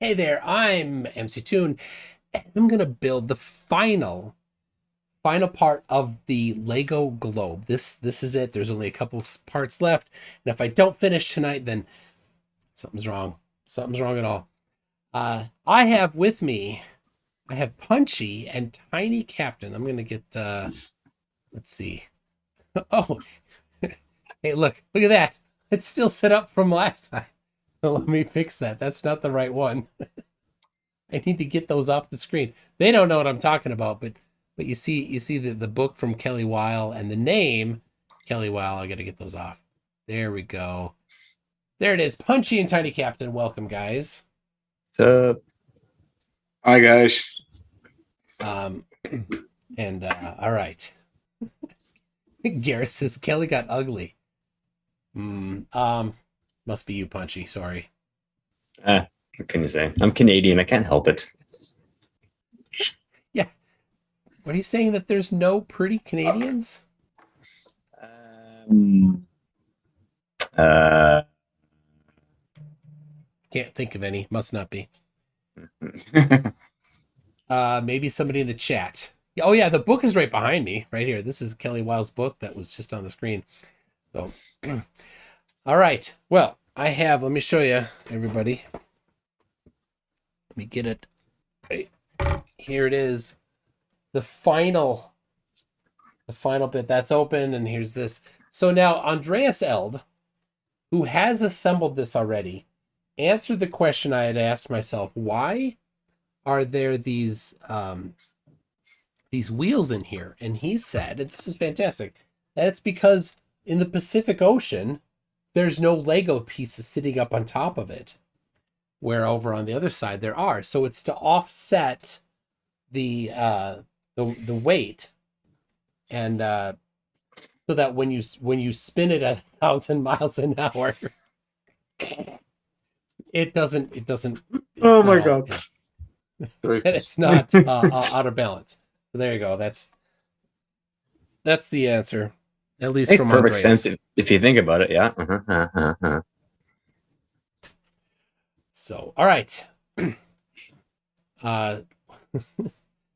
Hey there, I'm MC Toon, and I'm gonna build the final part of the Lego globe. This is it. There's only a couple parts left, and if I don't finish tonight, then something's wrong. Something's wrong at all. I have with me, I have Punchy and Tiny Captain. I'm gonna get. Let's see. Oh, hey, look at that. It's still set up from last time. So let me fix that. That's not the right one. I need to get those off the screen. They don't know what I'm talking about, but you see the book from Kelly Weil and the name Kelly Weil. I got to get those off. There we go. There it is. Punchy and Tiny Captain. Welcome, guys. So, Hi guys. Um, and all right. Garrett says Kelly got ugly. Must be you, Punchy. Sorry. what can you say? I'm Canadian. I can't help it. Yeah. What are you saying, that there's no pretty Canadians? Um, uh, Can't think of any. Must not be. Maybe somebody in the chat. Oh yeah, the book is right behind me, right here. This is Kelly Weil's book that was just on the screen. So, all right. Well, I have. Let me show you, everybody. Let me get it. Right here. It is the final bit that's open, and here's this. So now Andreas Eld, who has assembled this already, answered the question I had asked myself: why are there these wheels in here? And he said, and this is fantastic, that it's because in the Pacific Ocean there's no Lego pieces sitting up on top of it, where over on the other side there are. So it's to offset the weight, and so that when you spin it 1,000 miles an hour, it doesn't. It's Oh my not god. and it's not out of balance. So there you go. That's the answer, at least makes from perfect Andreas. sense if you think about it. Yeah. So, all right.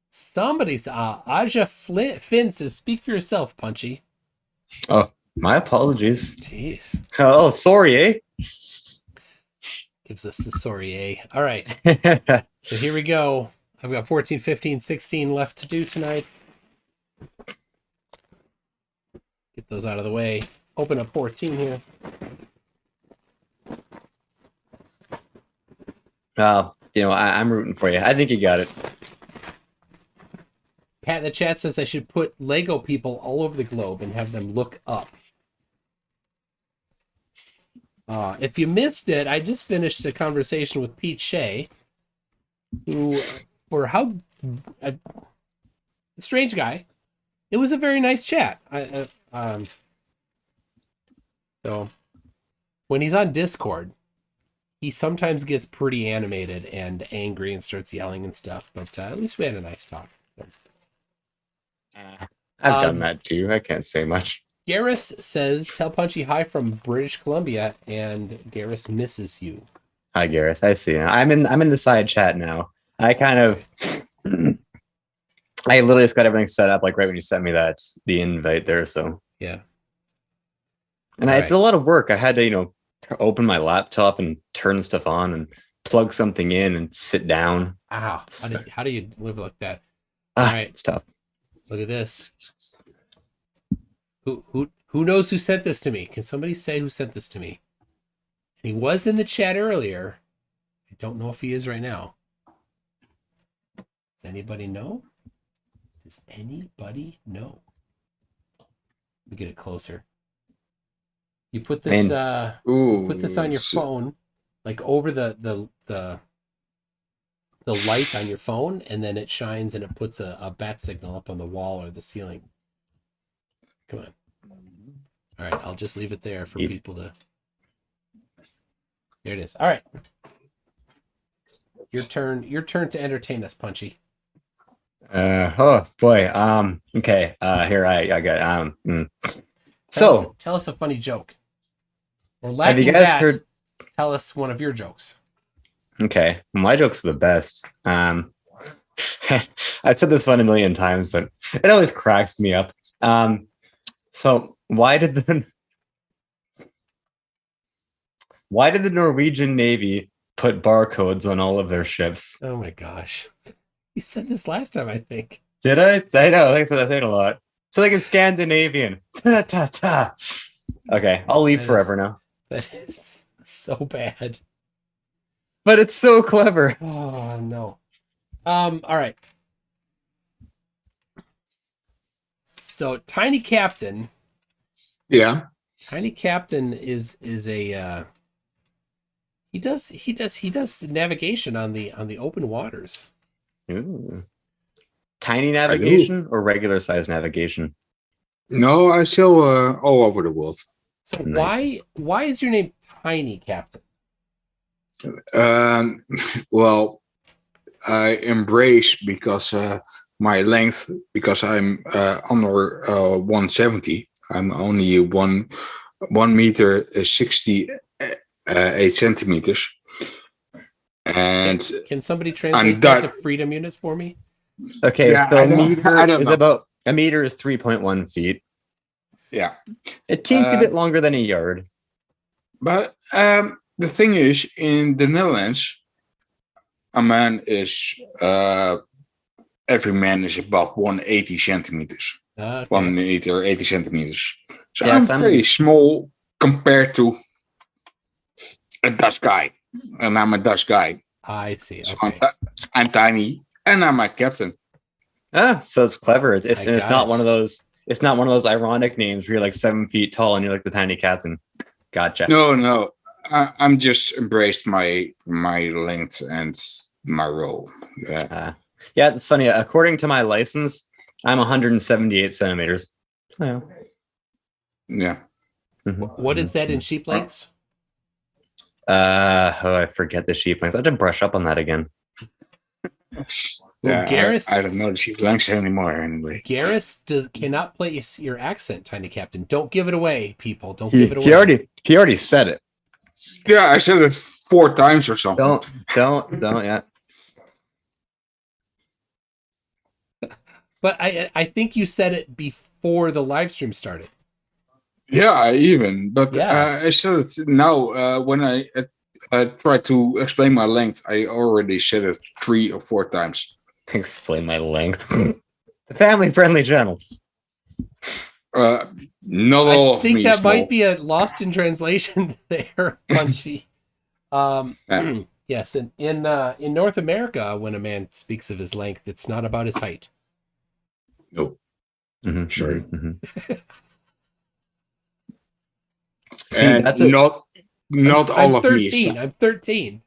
Somebody's Aja Finn says, "Speak for yourself, Punchy." Oh, my apologies. Jeez, Oh, sorry, eh? gives us the sorry, eh? All right. So here we go. I've got 14, 15, 16 left to do tonight. Get those out of the way. Open up 14 here. I'm rooting for you. I think you got it. Pat in the chat says I should put Lego people all over the globe and have them look up. If you missed it, I just finished a conversation with Pete Shea, who, for how a strange guy, it was a very nice chat. So when he's on Discord, he sometimes gets pretty animated and angry and starts yelling and stuff. But at least we had a nice talk. I've done that too. I can't say much. Garrus says, "Tell Punchy hi from British Columbia," and Garrus misses you. Hi, Gareth. I see. I'm in the side chat now. I literally just got everything set up like right when you sent me the invite there. So Yeah. And it's a lot of work. I had to, open my laptop and turn stuff on and plug something in and sit down. Wow. How do you live like that? All right. It's tough. Look at this. Who knows who sent this to me? Can somebody say who sent this to me? And he was in the chat earlier. I don't know if he is right now. Does anybody know? Does anybody know? Let me get it closer. You put this put this on your phone, like over the light on your phone, and then it shines and it puts a bat signal up on the wall or the ceiling. Come on. All right, I'll just leave it there for people to. There it is. All right. Your turn to entertain us, Punchy. Oh boy. Okay. Here I got Tell us a funny joke. Or have you guys heard? Tell us one of your jokes. Okay, my jokes are the best. I've said this one a million times, but it always cracks me up. So why did the Norwegian Navy put barcodes on all of their ships? Oh my gosh. You said this last time, I think. Did I? I know. I said it a lot. So like in Scandinavian. Ta, ta, ta. Okay, I'll leave forever now. That is so bad. But it's so clever. Oh no. All right. So Tiny Captain. Yeah. Tiny Captain is a he does navigation on the open waters. Ooh. Tiny navigation or regular size navigation? No, I sail all over the world. So Nice. why is your name Tiny Captain? Well, I embrace because my length, because I'm under 170. I'm only 1 meter 68 centimeters. And Can somebody translate that to freedom units for me? Okay, Yeah, so I don't know. a meter is 3.1 feet. Yeah. It teens a bit longer than a yard. But the thing is, in the Netherlands, a man is every man is about 180 centimeters. Okay. 1 meter 80 centimeters. So Yes, I'm very small compared to a Dutch guy, and I'm a Dutch guy. I see. So Okay. I'm tiny, and I'm a captain. So it's clever. It's I got not it. one of those. It's not one of those ironic names where you're like 7 feet tall and you're like the tiny captain. Gotcha. No, I'm just embraced my length and my role. Yeah, it's funny. According to my license, I'm 178 centimeters. Yeah. Yeah. What is that in sheep lengths? I forget the sheep length. I have to brush up on that again. Yeah, Garrus, I don't know the sheep lengths anymore. Anyway, Garrus cannot place your accent, Tiny Captain. Don't give it away, people. Don't give it away. He already said it. yeah, I said it 4 times or something. Don't yeah. But I think you said it before the live stream started. Yeah, but Yeah. I said it now. When I try to explain my length, I already said it 3 or 4 times. Explain my length. The family-friendly channel. Not all of me. I think that small. might be a lost in translation there, Punchy. Yes, in North America, when a man speaks of his length, it's not about his height. No. Mm-hmm, Sorry. Mm-hmm. See, And that's not all of 13. me. I'm 13.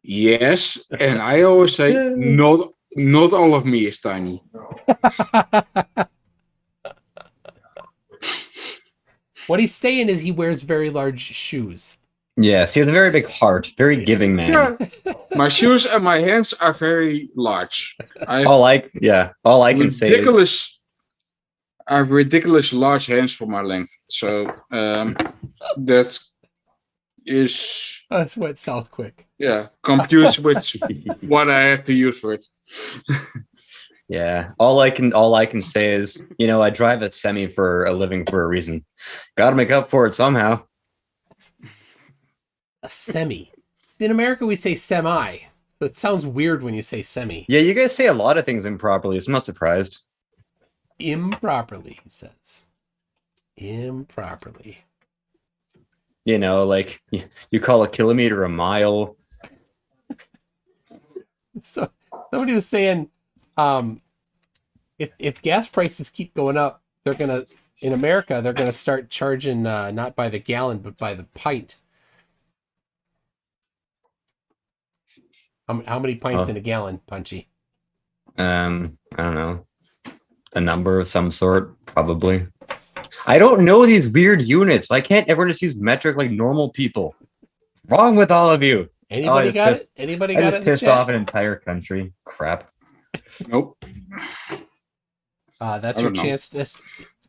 Yes, and I always say not all of me is tiny. What he's saying is he wears very large shoes. Yes, he has a very big heart, very giving man. Yeah. My shoes and my hands are very large. All I can say is I have ridiculous large hands for my length. So that is That's what South Quick. yeah, confused with what I have to use for it. Yeah. All I can say is, I drive a semi for a living for a reason. Gotta make up for it somehow. A semi. In America, we say semi. So it sounds weird when you say semi. Yeah, you guys say a lot of things improperly, so I'm not surprised. Improperly, he says. Improperly. Like you call a kilometer a mile. So somebody was saying, if gas prices keep going up, in America they're gonna start charging not by the gallon but by the pint. How many pints in a gallon, Punchy? I don't know. A number of some sort, probably. I don't know these weird units. Why can't everyone just use metric like normal people? Wrong with all of you. Anybody got it? Anybody got it? I just pissed off an entire country. Crap. Nope. That's your chance.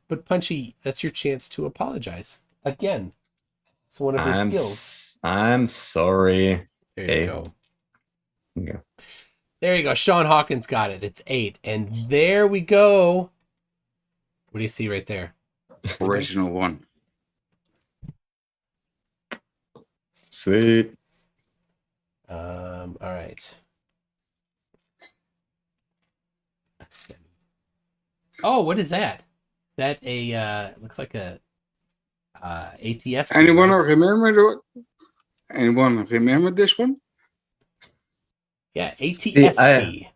But Punchy, that's your chance to apologize again. It's one of your skills. I'm sorry. There Okay. you go. Okay. There you go. Sean Hawkins got it. It's 8. And there we go. What do you see right there? Original one. Sweet. All right. Oh, what is that? Is that a looks like a ATS? Anyone right? remember Anyone remember this one? Yeah, ATST.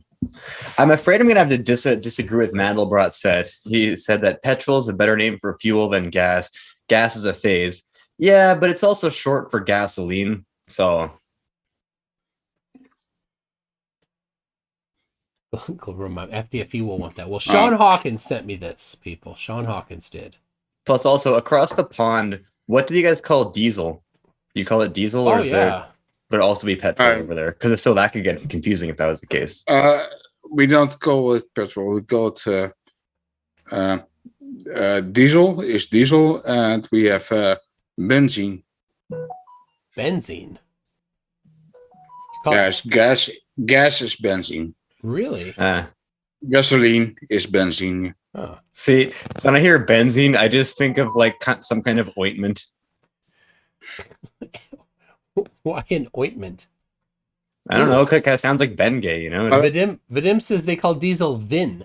I'm afraid I'm gonna have to disagree with Mandelbrot said. He said that petrol is a better name for fuel than gas. Gas is a phase. Yeah, but it's also short for gasoline. So FDFE will want that. Well, Sean Hawkins sent me this, people. Sean Hawkins did. plus also across the pond, what do you guys call diesel? You call it diesel, or is there would it also be petrol over there? Because if so, that could get confusing if that was the case. We don't call it petrol. We call it diesel is diesel, and we have benzene. Benzene. Yes, gas is benzene. Really? Gasoline is benzene. Oh. See, when I hear benzene, I just think of like some kind of ointment. Why an ointment? I don't know. It kind of sounds like Bengay, you know? Vadim says they call diesel Vin.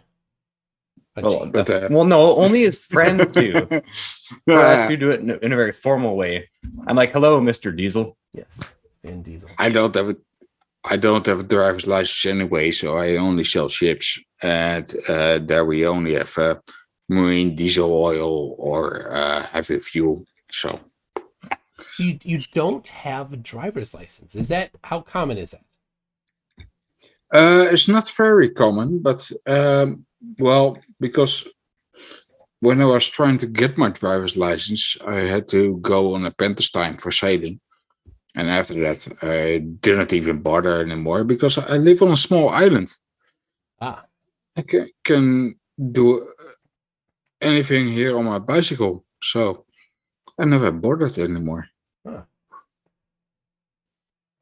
Well, no, only his friends do. For us, we do it in a very formal way. I'm like, hello, Mr. Diesel. Yes, Vin Diesel. I don't have a driver's license anyway, so I only sell ships, and there we only have marine diesel oil or heavy fuel. So you don't have a driver's license. Is that how common is that? It's not very common, but well, because when I was trying to get my driver's license, I had to go on apprentice time for sailing. And after that, I didn't even bother anymore because I live on a small island. Ah. I can do anything here on my bicycle. So I never bothered anymore.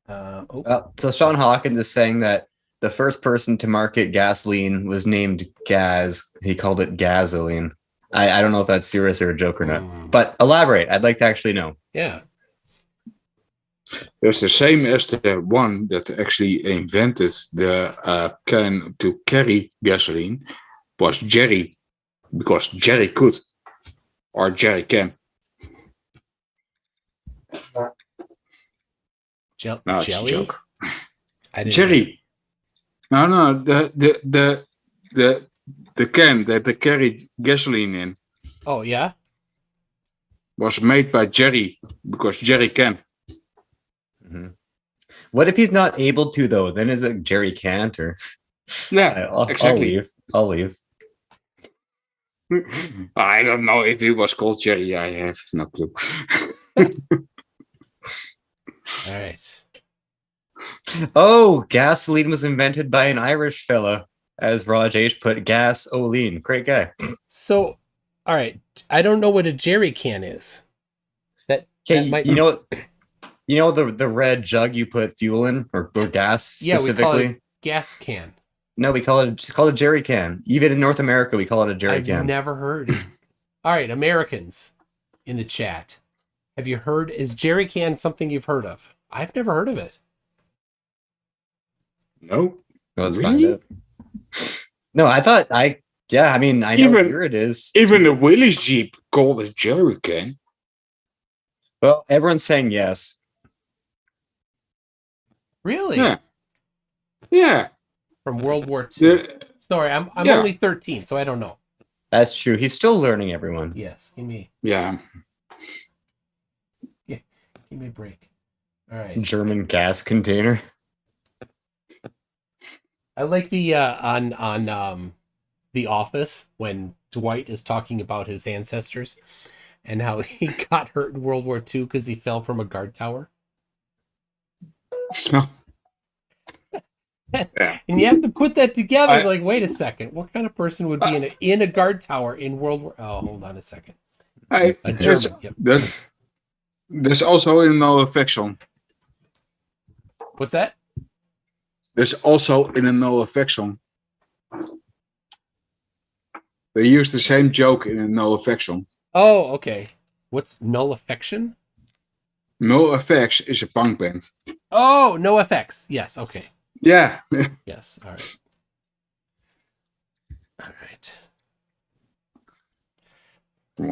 Huh. So Sean Hawkins is saying that the first person to market gasoline was named Gaz. He called it gasoline. I don't know if that's serious or a joke or not. But elaborate. I'd like to actually know. Yeah. There's the same as the one that actually invented the can to carry gasoline was Jerry, because Jerry could, or Jerry can. No, it's a Jelly? joke. Jerry. No, the can that they carried gasoline in. Oh yeah. Was made by Jerry because Jerry can. Mm-hmm. What if he's not able to though? Then is it Jerry can't or? Yeah, exactly. I'll leave. I don't know if he was called Jerry. I have no clue. All right. Oh, gasoline was invented by an Irish fella, as Raj H put. Gas-oline. Great guy. So, all right. I don't know what a jerry can is. That might you know the red jug you put fuel in or gas specifically? Yeah, we call it gas can. No, we call it a jerry can. Even in North America, we call it a jerry can. I've never heard. All right, Americans in the chat. Have you heard, is jerry can something you've heard of? I've never heard of it. No. Let's really? find it. No, I know here it is. Even the Willys Jeep called it jerry can. Well, everyone's saying yes. Really? Yeah. From World War II. Sorry, I'm only 13, so I don't know. That's true. He's still learning, everyone. Yes, give me Yeah. give me a break. All right. German gas container. I like the on The Office when Dwight is talking about his ancestors and how he got hurt in World War II because he fell from a guard tower. And you have to put that together. Like, wait a second, what kind of person would be in a guard tower in World War? Oh, hold on a second. A German. Yep. There's also in a no-effect song. What's that? There's also in a no-effect song. They use the same joke in a no-effect song. Oh, okay. What's Null Affection? No Effects is a punk band. Oh, no effects. Yes. Okay. Yeah. Yes. All right. All right.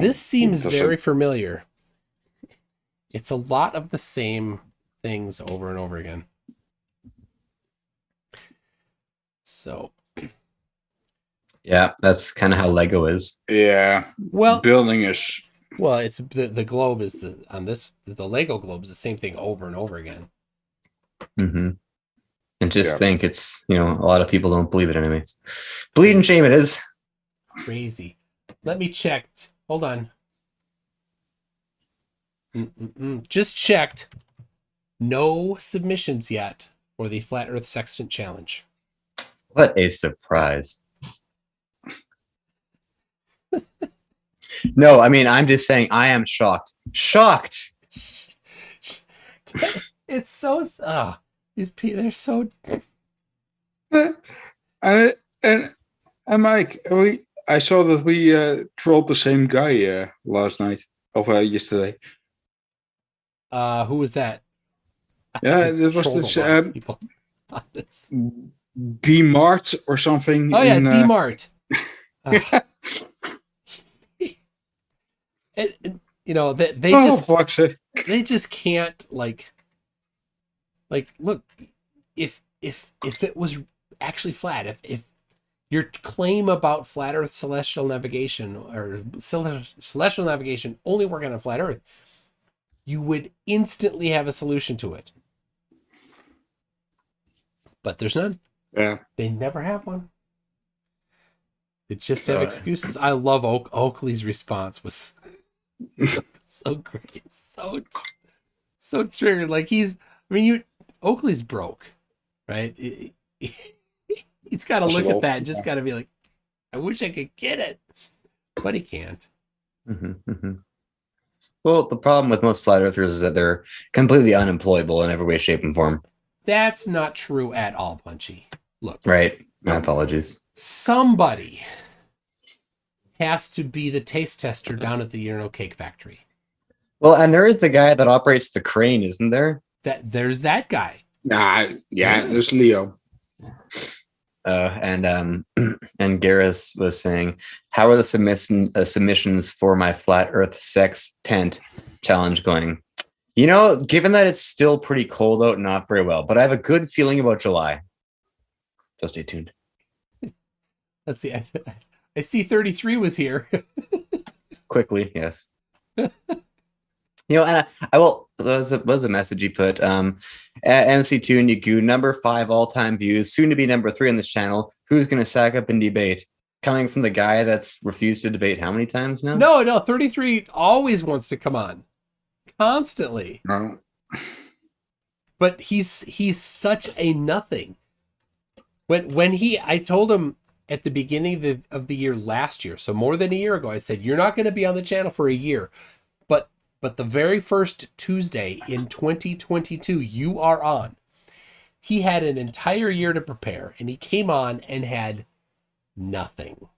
This seems very familiar. It's a lot of the same things over and over again. So, Yeah, that's kind of how Lego is. Yeah. well, Building is. well, it's the globe is the Lego globe is the same thing over and over again. Mm-hmm. And just Yeah. think it's, a lot of people don't believe it anyway. Bleed and shame it is. Crazy. Let me check. Hold on. Just checked. No submissions yet for the Flat Earth Sextant Challenge. What a surprise. No, I mean, I'm just saying I am shocked. Shocked. It's so these people, they're so And Mike, I saw that we trolled the same guy last night or yesterday. who was that? Yeah, that was Trolled this a lot of people on this. D-Mart or something. Oh yeah, in, D-Mart. And, they oh, just fuck's sake. they just can't like look, if it was actually flat, if your claim about flat Earth celestial navigation or celestial navigation only working on flat Earth, you would instantly have a solution to it. But there's none. Yeah. They never have one. They just have excuses. I love Oakley's response was so great, so triggered. Like Oakley's broke, right? He's got to look at that and just got to be like, I wish I could get it, but he can't. Mm-hmm, mm-hmm. Well, the problem with most flat earthers is that they're completely unemployable in every way, shape, and form. That's not true at all, Punchy. Look. Right. My apologies. Somebody has to be the taste tester down at the Urinal Cake Factory. Well, and there is the guy that operates the crane, isn't there? There's that guy. Nah, yeah, there's Leo. And Garrus was saying, how are the submissions for my flat Earth sex tent challenge going? Given that it's still pretty cold out, not very well, but I have a good feeling about July. So stay tuned. Let's see. I see 33 was here. Quickly, yes. And I will. What was the message you put? MC2 and Yagu, number 5 all-time views, soon to be number 3 on this channel. Who's going to sack up and debate? Coming from the guy that's refused to debate how many times now? No, 33 always wants to come on, constantly. No. But he's such a nothing. When I told him at the beginning of the year last year, so more than a year ago, I said, you're not going to be on the channel for a year, but the very first Tuesday in 2022, you are on. He had an entire year to prepare, and he came on and had nothing.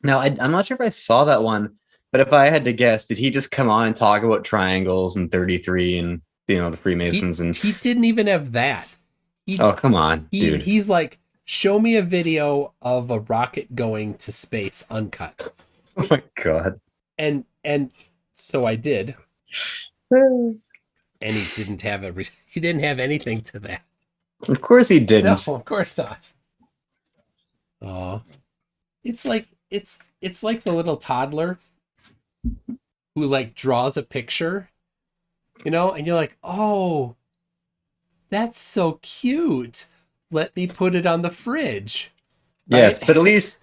Now, I'm not sure if I saw that one, but if I had to guess, did he just come on and talk about triangles and 33 and, the Freemasons? He didn't even have that. Oh, come on, dude. He's like, show me a video of a rocket going to space uncut. Oh my God. And so I did. And he didn't have he didn't have anything to that. Of course he didn't. No, of course not. Oh. It's like the little toddler who like draws a picture, and you're like, "Oh, that's so cute. Let me put it on the fridge." Right? Yes, but at least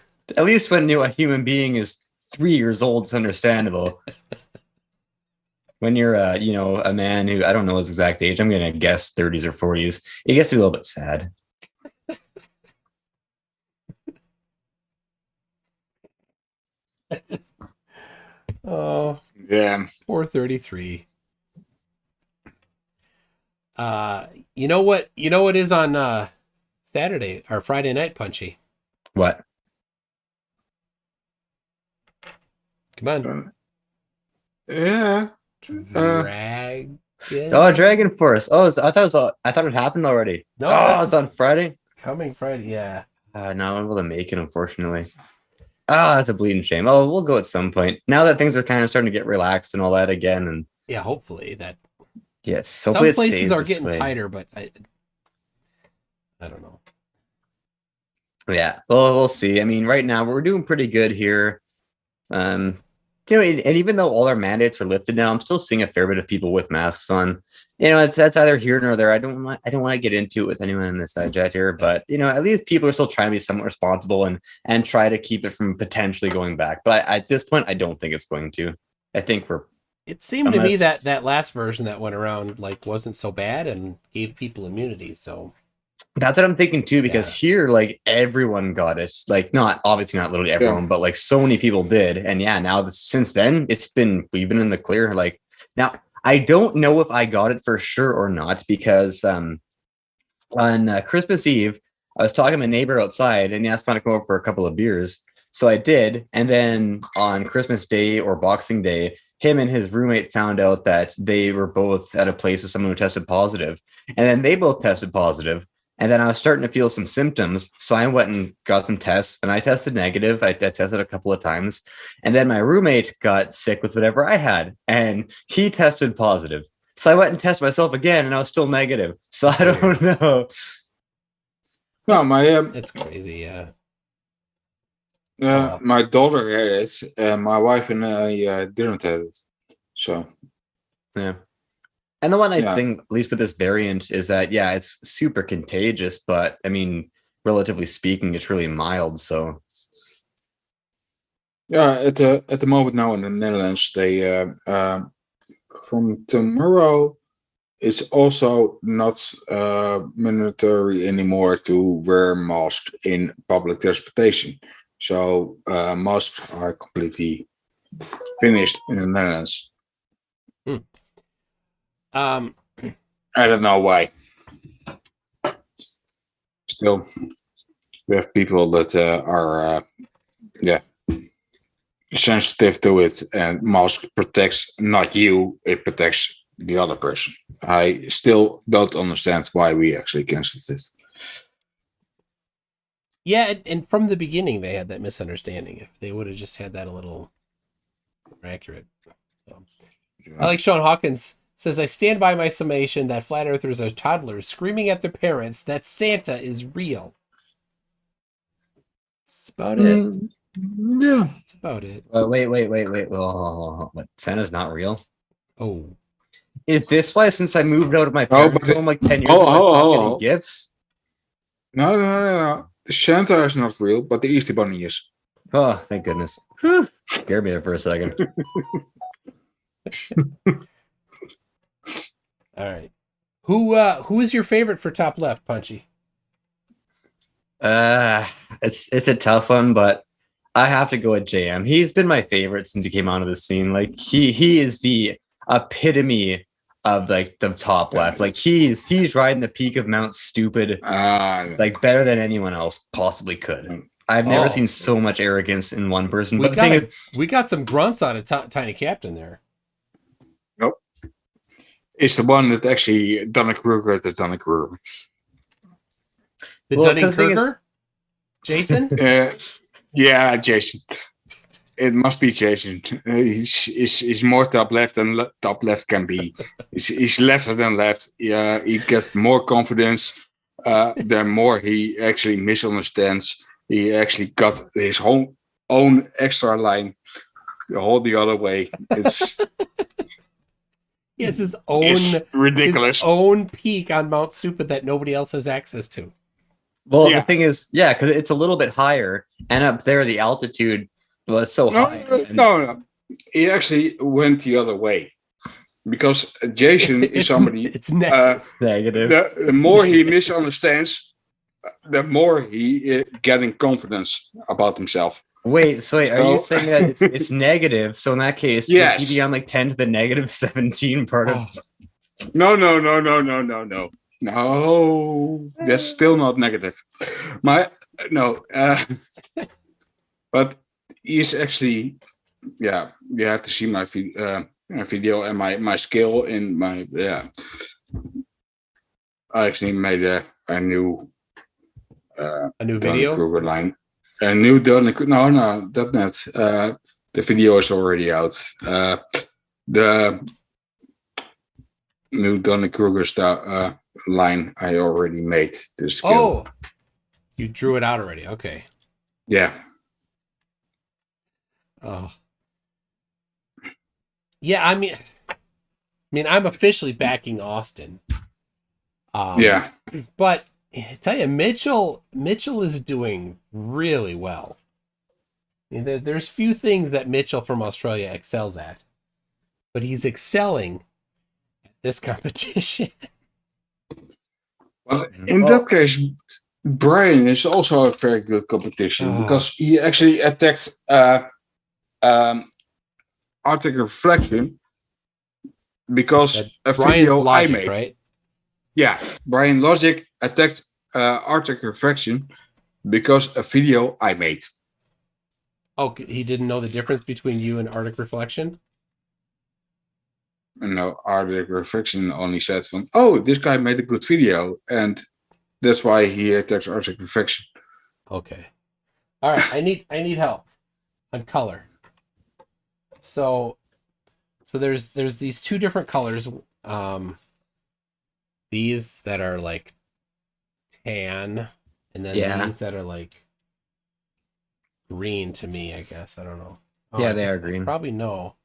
when a human being is 3 years old, it's understandable. When you're a man who, I don't know his exact age, I'm gonna guess 30s or 40s, it gets to be a little bit sad. Oh yeah, poor 33. You know what? You know what is on Saturday or Friday night, Punchy? What? Come on. Yeah. Dragon. Oh, Dragon Force. Oh, I thought it happened already. No, Oh, that's it's on Friday. coming Friday. Yeah. No, I'm able to make it, unfortunately. Ah, that's a bleeding shame. Oh, we'll go at some point. Now that things are kind of starting to get relaxed and all that again, and Yeah, hopefully that. yes, Some hopefully it places stays are this getting way. tighter, but I don't know. Yeah, well, we'll see. I mean, right now we're doing pretty good here. And even though all our mandates are lifted now, I'm still seeing a fair bit of people with masks on. That's either here nor there. I don't want to get into it with anyone in this chat here, but at least people are still trying to be somewhat responsible and try to keep it from potentially going back. But at this point, I don't think it's going to. I think we're. It seemed to me Unless- that last version that went around wasn't so bad and gave people immunity. So That's what I'm thinking too, because here, everyone got it. Obviously not literally everyone, but so many people did. And now since then, we've been in the clear. Now, I don't know if I got it for sure or not, because on Christmas Eve, I was talking to my neighbor outside and he asked me to come over for a couple of beers. So I did. And then on Christmas Day or Boxing Day, him and his roommate found out that they were both at a place with someone who tested positive. And then they both tested positive. And then I was starting to feel some symptoms. So I went and got some tests and I tested negative. I tested a couple of times. And then my roommate got sick with whatever I had and he tested positive. So I went and tested myself again and I was still negative. So I don't know. No, my it's crazy. my daughter had it, and my wife and I didn't have it. So yeah. And the one nice thing, at least with this variant, is that it's super contagious, but I mean, relatively speaking, it's really mild. So at the moment now in the Netherlands, they from tomorrow, it's also not mandatory anymore to wear masks in public transportation. So masks are completely finished in the Netherlands. I don't know why. Still, we have people that are sensitive to it, and mask protects not you, it protects the other person. I still don't understand why we actually canceled this. Yeah, and from the beginning they had that misunderstanding. If they would have just had that a little more accurate. So. I like Sean Hawkins says, I stand by my summation that flat earthers are toddlers screaming at their parents that Santa is real. That's about it. Yeah. That's about it. Wait. What? Santa's not real? Oh. Is this why, since I moved out of my parents' home 10 years ago, I stopped getting gifts? No. Santa is not real, but the Easter Bunny is. Oh, thank goodness. Whew. Scared me there for a second. All right. Who is your favorite for top left, Punchy? It's a tough one, but I have to go with JM. He's been my favorite since he came onto the scene. He is the epitome of the top left. He's riding the peak of Mount Stupid, better than anyone else possibly could. I've never seen so much arrogance in one person. But the thing is, we got some grunts out of Tiny Captain there. Nope. It's the one that actually Dunning-Kruger at the Dunning-Kruger. The Dunning-Kruger? Jason? Yeah, Jason. It must be Jason. He's more top left than top left can be. He's lefter than left. Yeah, he gets more confidence. The more he actually misunderstands. He actually got his own extra line the other way. He has his own ridiculous his own peak on Mount Stupid that nobody else has access to. Well, the thing is, because it's a little bit higher, and up there the altitude was so high. No. He actually went the other way. Because Jason is somebody. It's negative. Negative. The more he misunderstands, the more he getting confidence about himself. Wait, are you saying that it's negative? So in that case, yes. would he be on 10 to the negative 17 part of? No, no, no, no, no, no, no. No, that's still not negative. My no, but he's actually, yeah. You have to see my video and my skill in my I actually made a new A new Dunning video? Kruger line, a new Dunning. No, that not. The video is already out. The new Dunning Kruger style line I already made. The skill. Oh, you drew it out already. Okay. Yeah. Oh. Yeah, I mean, I'm officially backing Austin. Yeah. But I tell you, Mitchell is doing really well. I mean, there's few things that Mitchell from Australia excels at, but he's excelling at this competition. Well, in that case, Brian is also a very good competition because he actually attacked Arctic Reflection because a Brian's video logic, I made. Right? Yeah, Brian Logic attacked Arctic Reflection because a video I made. Oh, he didn't know the difference between you and Arctic Reflection? No, Arctic Reflection only said from, oh, this guy made a good video, and that's why he attacks Arctic Reflection. Okay. All right, I need help on color. So there's these two different colors. These that are like tan, and then these that are like green to me, I guess. I don't know. Oh, yeah, they are green. I probably no.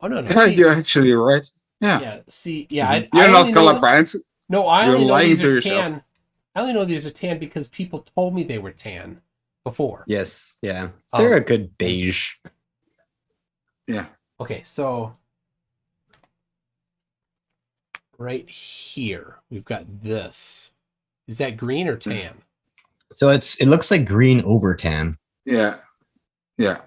Oh no. Yeah, See, you're actually right. Yeah. Yeah. See, yeah. You're I not only know colorblind. No, I You're only know lying these to are yourself. tan. I only know these are tan because people told me they were tan before. Yes, yeah. They're a good beige. Yeah. Okay, so right here we've got this. Is that green or tan? So it looks like green over tan. Yeah. Yeah.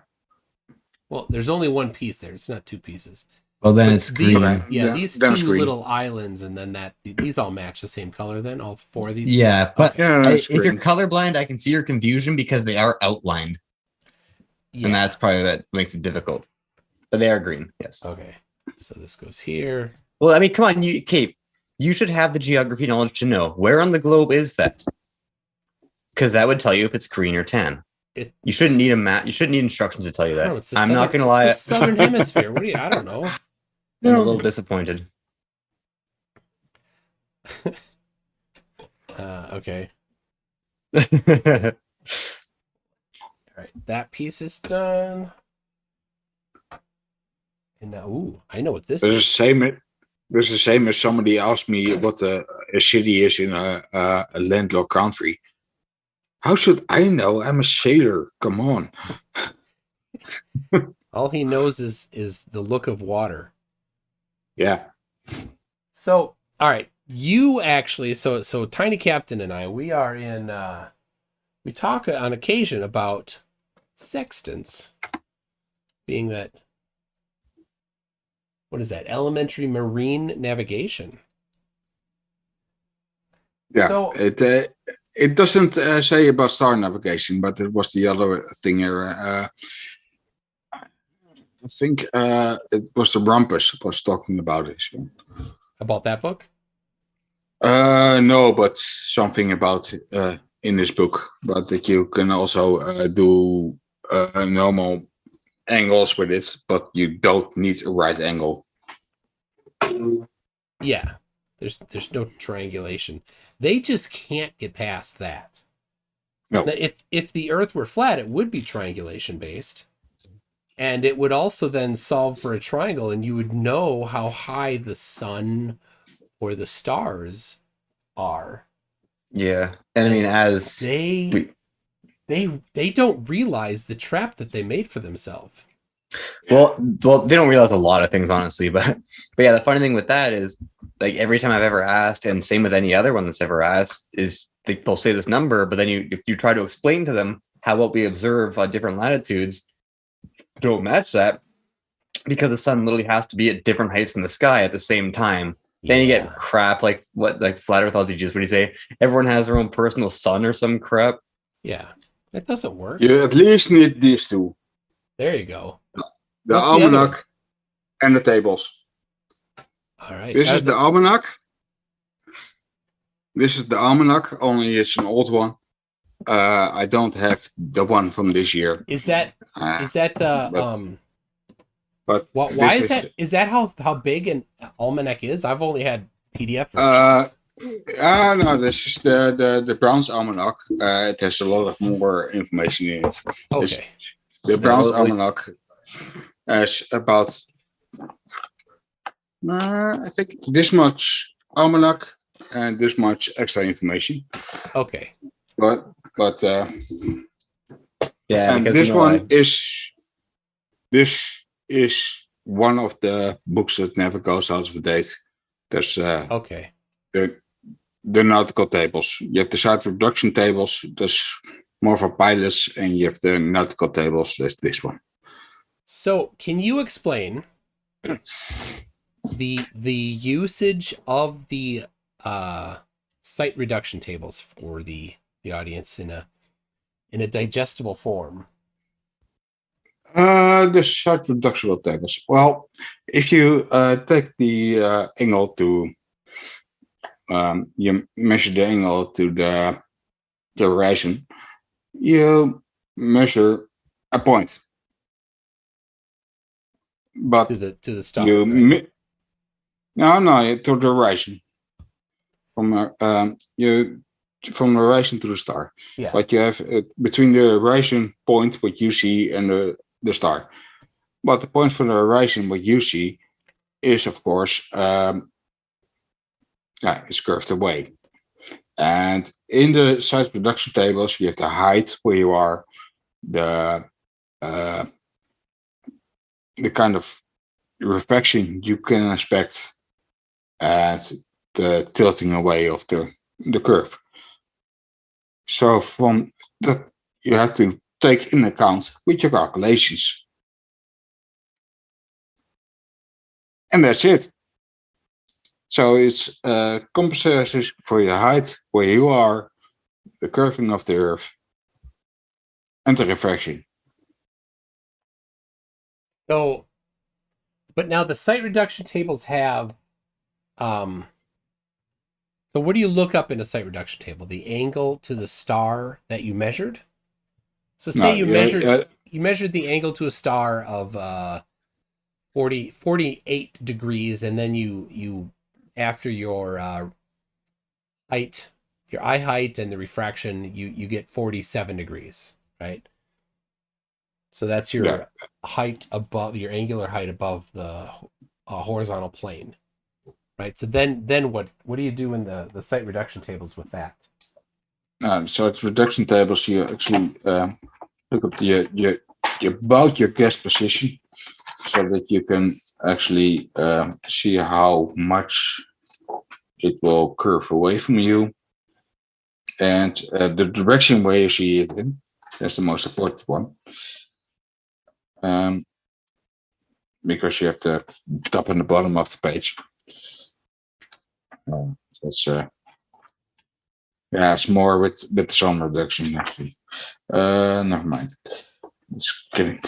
Well, there's only one piece there. It's not two pieces. Well, then But it's green. these two little islands, and then these all match the same color. Then all four of these. Yeah, pieces? but Okay. if you're colorblind, I can see your confusion because they are outlined, and that's probably what makes it difficult. But they are green. Yes. Okay. So this goes here. Well, I mean, come on, Kate. You should have the geography knowledge to know where on the globe is that, because that would tell you if it's green or tan. You shouldn't need a map. You shouldn't need instructions to tell you that. I'm not going to lie. It's the southern hemisphere. What do you? I don't know. I'm a little disappointed. Okay. All right, that piece is done. And now, I know what this is. There's the same as somebody asked me what a city is in a landlocked country. How should I know? I'm a sailor. Come on. All he knows is the look of water. Yeah. So, all right, you actually, so Tiny Captain and I, we are in. We talk on occasion about sextants, being that. What is that? Elementary marine navigation. Yeah. So, it doesn't say about star navigation, but it was the other thing here. I think it was the Rumpus was talking about this one. About that book? No, but something about in this book, but that you can also do normal angles with it, but you don't need a right angle. Yeah, there's no triangulation. They just can't get past that. No. Now, if the Earth were flat, it would be triangulation based, and it would also then solve for a triangle, and you would know how high the sun or the stars are. Yeah, and I mean, as they don't realize the trap that they made for themselves. Well, they don't realize a lot of things, honestly. But yeah, the funny thing with that is, like, every time I've ever asked, and same with any other one that's ever asked, is they'll say this number, but then you try to explain to them how what we observe on different latitudes don't match that, because the sun literally has to be at different heights in the sky at the same time Then you Yeah. get crap like Flat Earth Aussie Juice. What do you say? Everyone has their own personal sun or some crap. Yeah. That doesn't work. You at least need these two: There you go. the What's the other one? almanac and the tables. All right. This is the almanac. This is the almanac. Only it's an old one. I don't have the one from this year. Is that But why this is that? Is that how big an almanac is? I've only had PDF Uh, versions. no, this is the Brown's Almanac. It has a lot of more information in it. Okay. The Brown's well, like- Almanac has about, I think, this much almanac and this much extra information. Okay. But Yeah, and because this you know, one is one of the books that never goes out of date. There's Okay. the nautical tables. You have the side reduction tables. There's more for pilots, and you have the nautical tables. There's this one. So, can you explain the usage of the site reduction tables for the audience in a digestible form? The side reduction tables. Well, if you take the angle to, you measure the angle to the horizon, you measure a point. But To the star. you Right? no to the horizon. From from the horizon to the star. Yeah. But you have between the horizon point what you see and the star. But the point from the horizon what you see is of course it's curved away. And in the side reduction tables you have the height where you are, the kind of reflection you can expect, and the tilting away of the curve. So from that you have to take in account with your calculations. And that's it. So it's compensations for your height, where you are, the curving of the earth, and the refraction. So, but now the site reduction tables have, so what do you look up in a site reduction table? The angle to the star that you measured? So say you measured the angle to a star of 48 degrees, and then you after your height, your eye height and the refraction, you get 47 degrees, right? So that's your height above, your angular height above the horizontal plane, right? So then what do you do in the site reduction tables with that? So it's reduction tables. You actually look up about your guess position, so that you can actually see how much it will curve away from you, and the direction where you see it in. That's the most important one. Because you have the top and the bottom of the page. That's it's more with sun reduction actually. Never mind. It's getting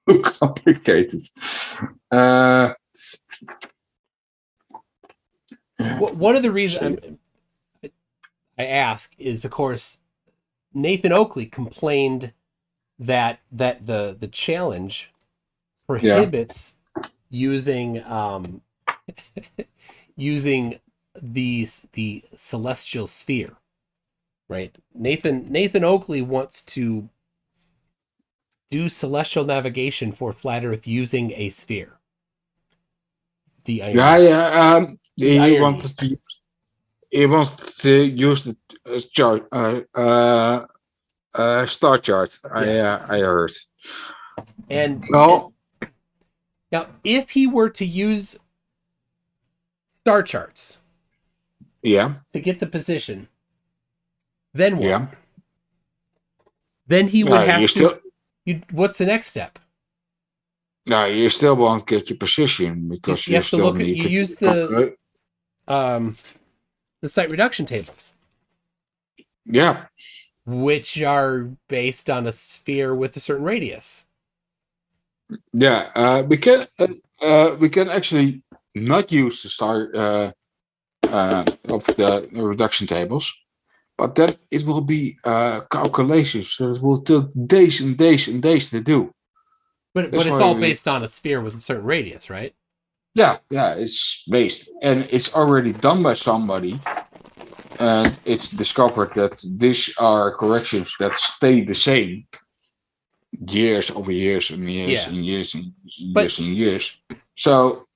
too complicated. One of the reasons I ask is, of course, Nathan Oakley complained that the challenge prohibits using using the celestial sphere, right? Nathan Oakley wants to do celestial navigation for flat Earth using a sphere. The irony. He wants to use the chart, star chart. I heard. And well, now, if he were to use star charts, to get the position, then what? Yeah. Then he would have to. What's the next step? No, you still won't get your position because you have to look at. You use the. the site reduction tables, Yeah, which are based on a sphere with a certain radius. yeah. We can actually not use the star of the reduction tables, but then it will be calculations that will take days and days and days to do. But That's it's why all we, based on a sphere with a certain radius, right? yeah, it's based and it's already done by somebody, and it's discovered that these are corrections that stay the same years over years and years Yeah. and years and But years and years. So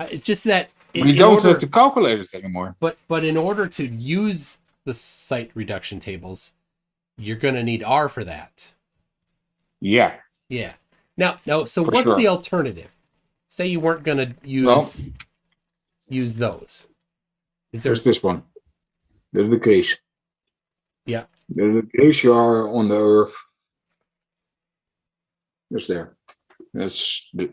it's just that we don't have to calculate it anymore. But in order to use the site reduction tables, you're going to need R for that. Yeah, Yeah. Now, so For what's sure. the alternative? Say you weren't going to use those. Is there? there's this one. There's the case. Yeah. The case you are on the Earth. It's there. That's the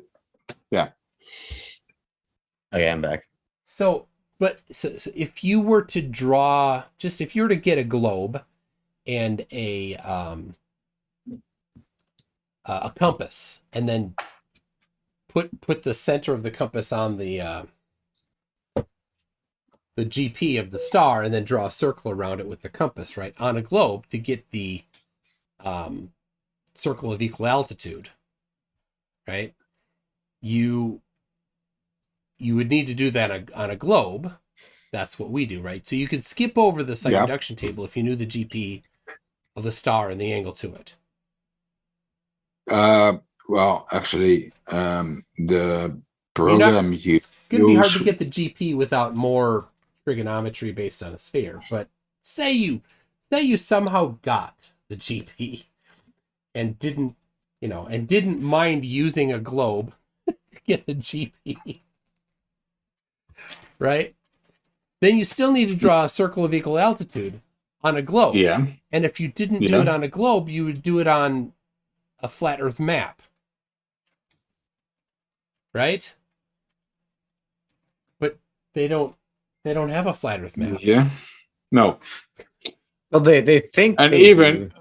Okay, I'm back. So if you were to draw, just if you were to get a globe and a compass, and then put the center of the compass on the GP of the star, and then draw a circle around it with the compass, right, on a globe to get the circle of equal altitude, right? You would need to do that on a globe. That's what we do, right? So you could skip over the site reduction table if you knew the GP of the star and the angle to it. well, actually, the program you It's going to be hard to use. get the GP without more trigonometry based on a sphere. But say you somehow got the GP and didn't mind using a globe to get a GP, right? Then you still need to draw a circle of equal altitude on a globe. Yeah, And if you didn't do it on a globe, you would do it on a flat Earth map, right? But they don't have a flat Earth map. yeah. No, Well, they think, and they even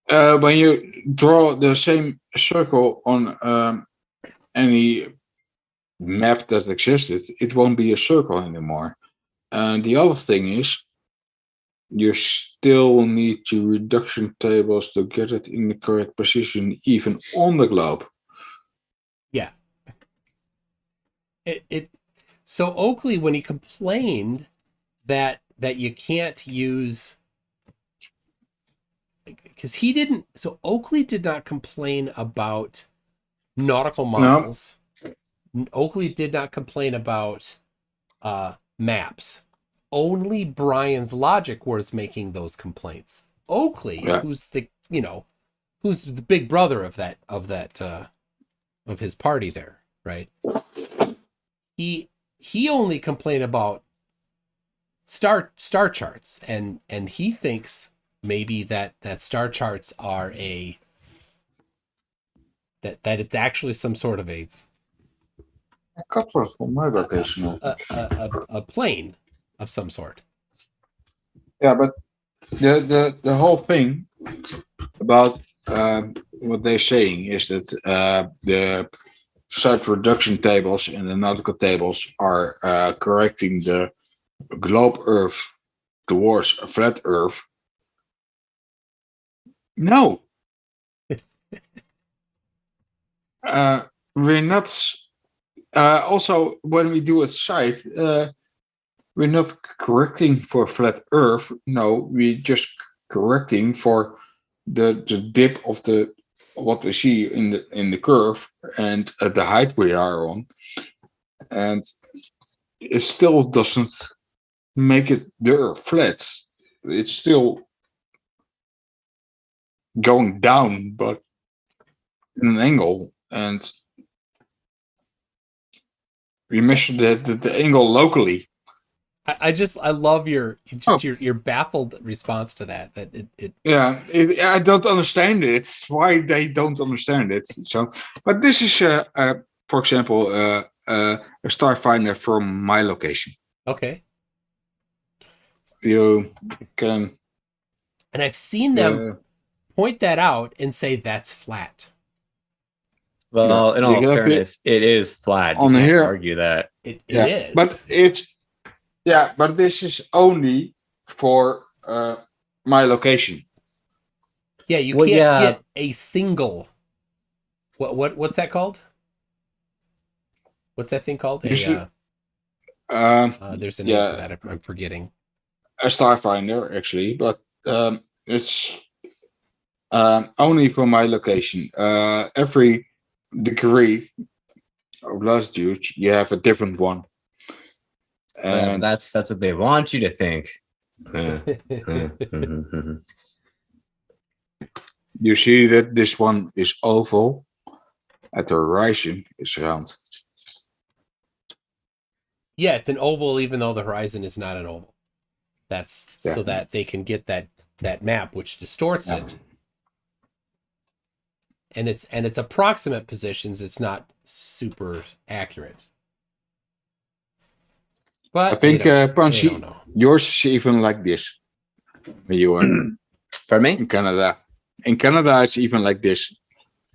do. when you draw the same circle on any map that existed, it won't be a circle anymore. And the other thing is, you still need your reduction tables to get it in the correct position, even on the globe. Yeah. So Oakley, when he complained that you can't use, because he didn't, so Oakley did not complain about nautical models. No. Oakley did not complain about maps. Only Brian's logic was making those complaints. Oakley, who's the big brother of his party there, right? He only complained about star charts, and he thinks maybe that star charts are that it's actually some sort of a plane of some sort. Yeah, but the whole thing about what they're saying is that the site reduction tables and the nautical tables are correcting the globe Earth towards a flat Earth. No. We're not. Also, when we do a site, we're not correcting for flat Earth. No, we're just correcting for the dip of the what we see in the curve and at the height we are on, and it still doesn't make it the Earth flat. It's still going down, but in an angle, and we measure the angle locally. I love your baffled response to that. I don't understand it. Why they don't understand it? So, but this is, for example, a Starfinder from my location. Okay. You can. And I've seen them point that out and say that's flat. Well, in you all have fairness, it is flat. You on can't here- argue that. It is. But this is only for my location. Yeah, you Well, can't yeah. get a single. What's that called? What's that thing called? You should- There's a name for that. I'm forgetting. A Starfinder, actually, but it's only for my location. Every degree of latitude, you have a different one. Well, And that's what they want you to think. Mhm. you see that this one is oval. At the horizon, it's round. Yeah, it's an oval, even though the horizon is not an oval. That's so that they can get that map, which distorts it. And it's approximate positions. It's not super accurate. But I think, they Punchy, don't know. yours is even like this. When you are Pardon me? in Canada. In Canada, it's even like this.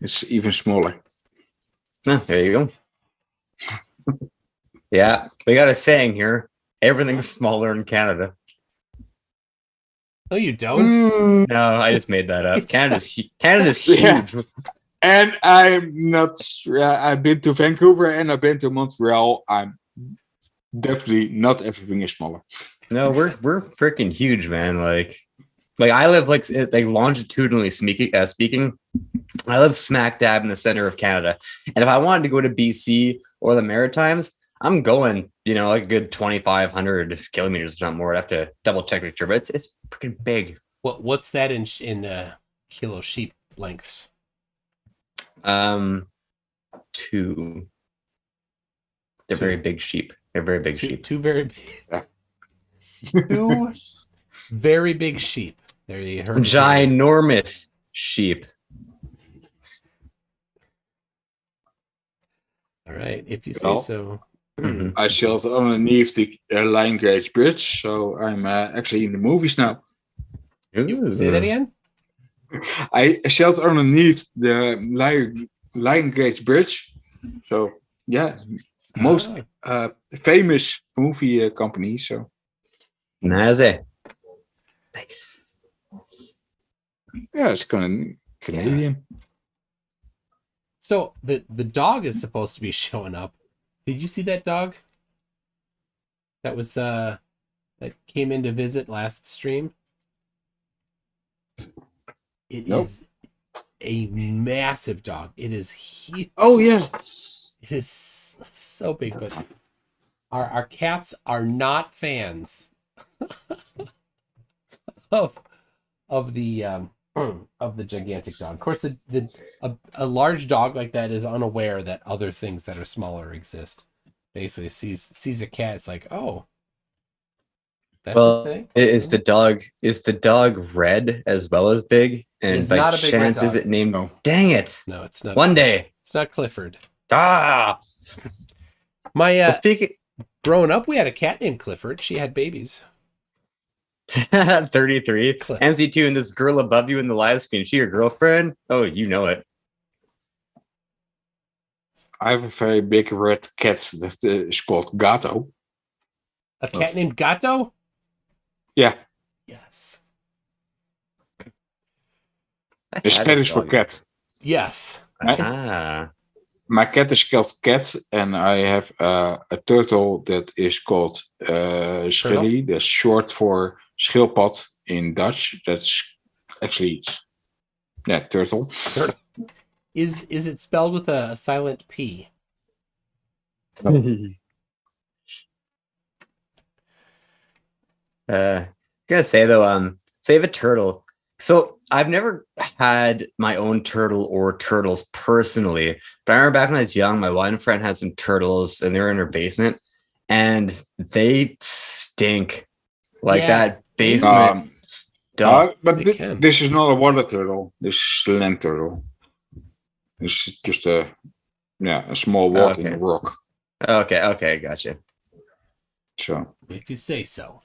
It's even smaller. Oh, there you go. Yeah, we got a saying here. Everything's smaller in Canada. No, you don't. No, I just made that up. Canada's Yeah. huge. And I'm not. I've been to Vancouver and I've been to Montreal. I'm definitely not everything is smaller. No, we're freaking huge, man. Like I live like longitudinally speaking. I live smack dab in the center of Canada, and if I wanted to go to BC or the Maritimes, I'm going, like a good 2,500 kilometers, if not more. I have to double check make sure, but it's freaking big. What's that in kilo sheep lengths? 2. They're 2. very big sheep. They're very big sheep. 2 very big. 2 very big sheep. There you heard. Ginormous sheep. All right, if you say so. Mhm. I sailed underneath the Lion Gate Bridge, so I'm actually in the movies now. You say that again? I sailed underneath the Lion Gate Bridge, so yeah, most famous movie company. So Nice. Nice. yeah, it's kind of Canadian. So the dog is supposed to be showing up. Did you see that dog? That was that came in to visit last stream. It is a massive dog. It is huge. Oh yeah, It is so big, but our cats are not fans of the gigantic dog. Of course, a large dog like that is unaware that other things that are smaller exist. Basically, sees a cat, it's like, oh, that's the thing. Is the dog red as well as big? And It's by not a big red chance, is dog. it named? No. Dang it! No, it's not. One day. It's not Clifford. Ah. My Well, speaking. growing up, we had a cat named Clifford. She had babies. 33. Cliff. MC2 and this girl above you in the live screen. She your girlfriend? Oh, you know it. I have a very big red cat that is called Gato. A cat named Gato? Yeah, Yes. it's Spanish for cat. Yes. Ah. My cat is called Cat, and I have a turtle that is called Schilly. That's short for schildpad in Dutch. That's actually, turtle. Is it spelled with a silent P? Gotta say though, save a turtle. So I've never had my own turtle or turtles personally, but I remember back when I was young, my one friend had some turtles and they were in her basement and they stink like that basement stuff. But They can. this is not a water turtle. This is a land turtle. It's just a small walk in the rock. Okay, gotcha. So If you say so.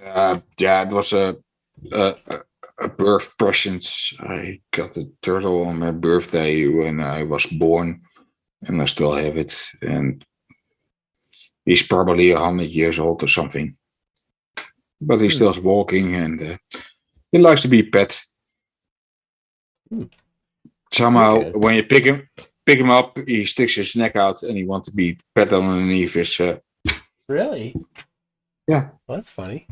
yeah, it was a birth present. I got a turtle on my birthday when I was born, and I still have it. And he's probably 100 years old or something, but he still is walking, and he likes to be pet. Somehow, Okay. when you pick him up, he sticks his neck out, and he wants to be pet underneath his. Really? Yeah. Well, that's funny.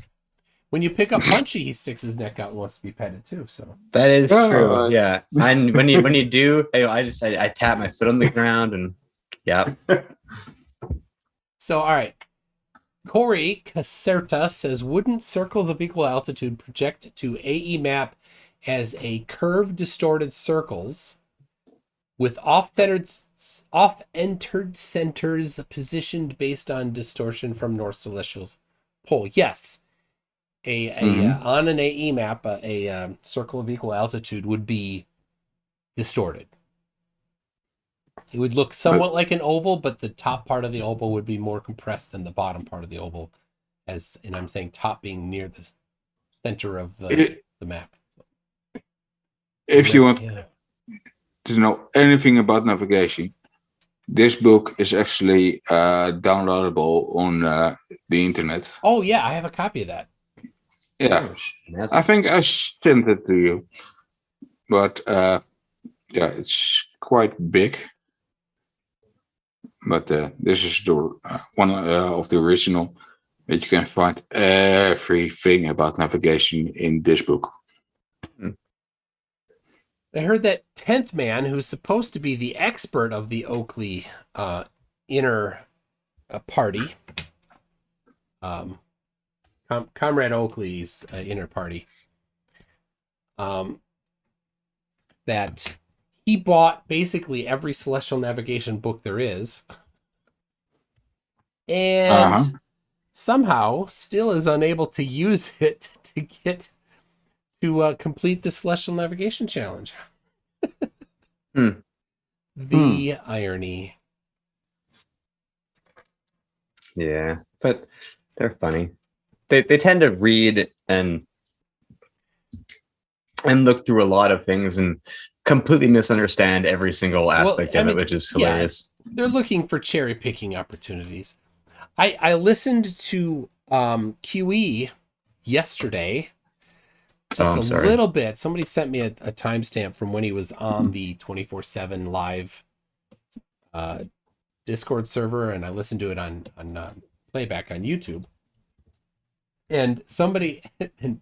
When you pick up Punchy, he sticks his neck out and wants to be petted too. So That is Oh, true. Yeah. And when you do, I tap my foot on the ground and yeah. all right. Corey Caserta says, wouldn't circles of equal altitude project to AE map as a curved distorted circles with off-entered centers positioned based on distortion from North Celestial's pole? Yes. On an AE map, a circle of equal altitude would be distorted. It would look somewhat like an oval, but the top part of the oval would be more compressed than the bottom part of the oval. And I'm saying top being near the center of the map. If you want Yeah. to know anything about navigation, this book is actually downloadable on the internet. Oh yeah, I have a copy of that. Yeah, That's I think I sent it to you, but yeah, it's quite big. But this is the one of the original that you can find everything about navigation in this book. I heard that 10th man, who's supposed to be the expert of the Oakley inner party, Comrade Oakley's inner party, that he bought basically every celestial navigation book there is, and somehow still is unable to use it to get to complete the celestial navigation challenge. The irony. Yeah, but they're funny. They tend to read and look through a lot of things and completely misunderstand every single aspect of it, which is hilarious. Yeah, they're looking for cherry picking opportunities. I listened to QE yesterday. Just a little bit. Somebody sent me a timestamp from when he was on the 24/7 live Discord server, and I listened to it on playback on YouTube. And somebody,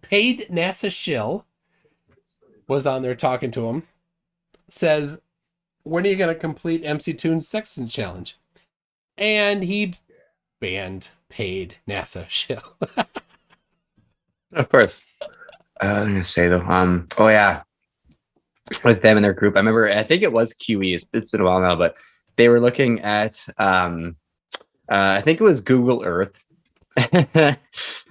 paid NASA shill, was on there talking to him. Says, when are you going to complete MC Toon's Sexton Challenge? And he banned paid NASA shill. Of course. I'm gonna say though, oh yeah, with them in their group, I think it was QE. It's been a while now, but they were looking at, I think it was Google Earth, and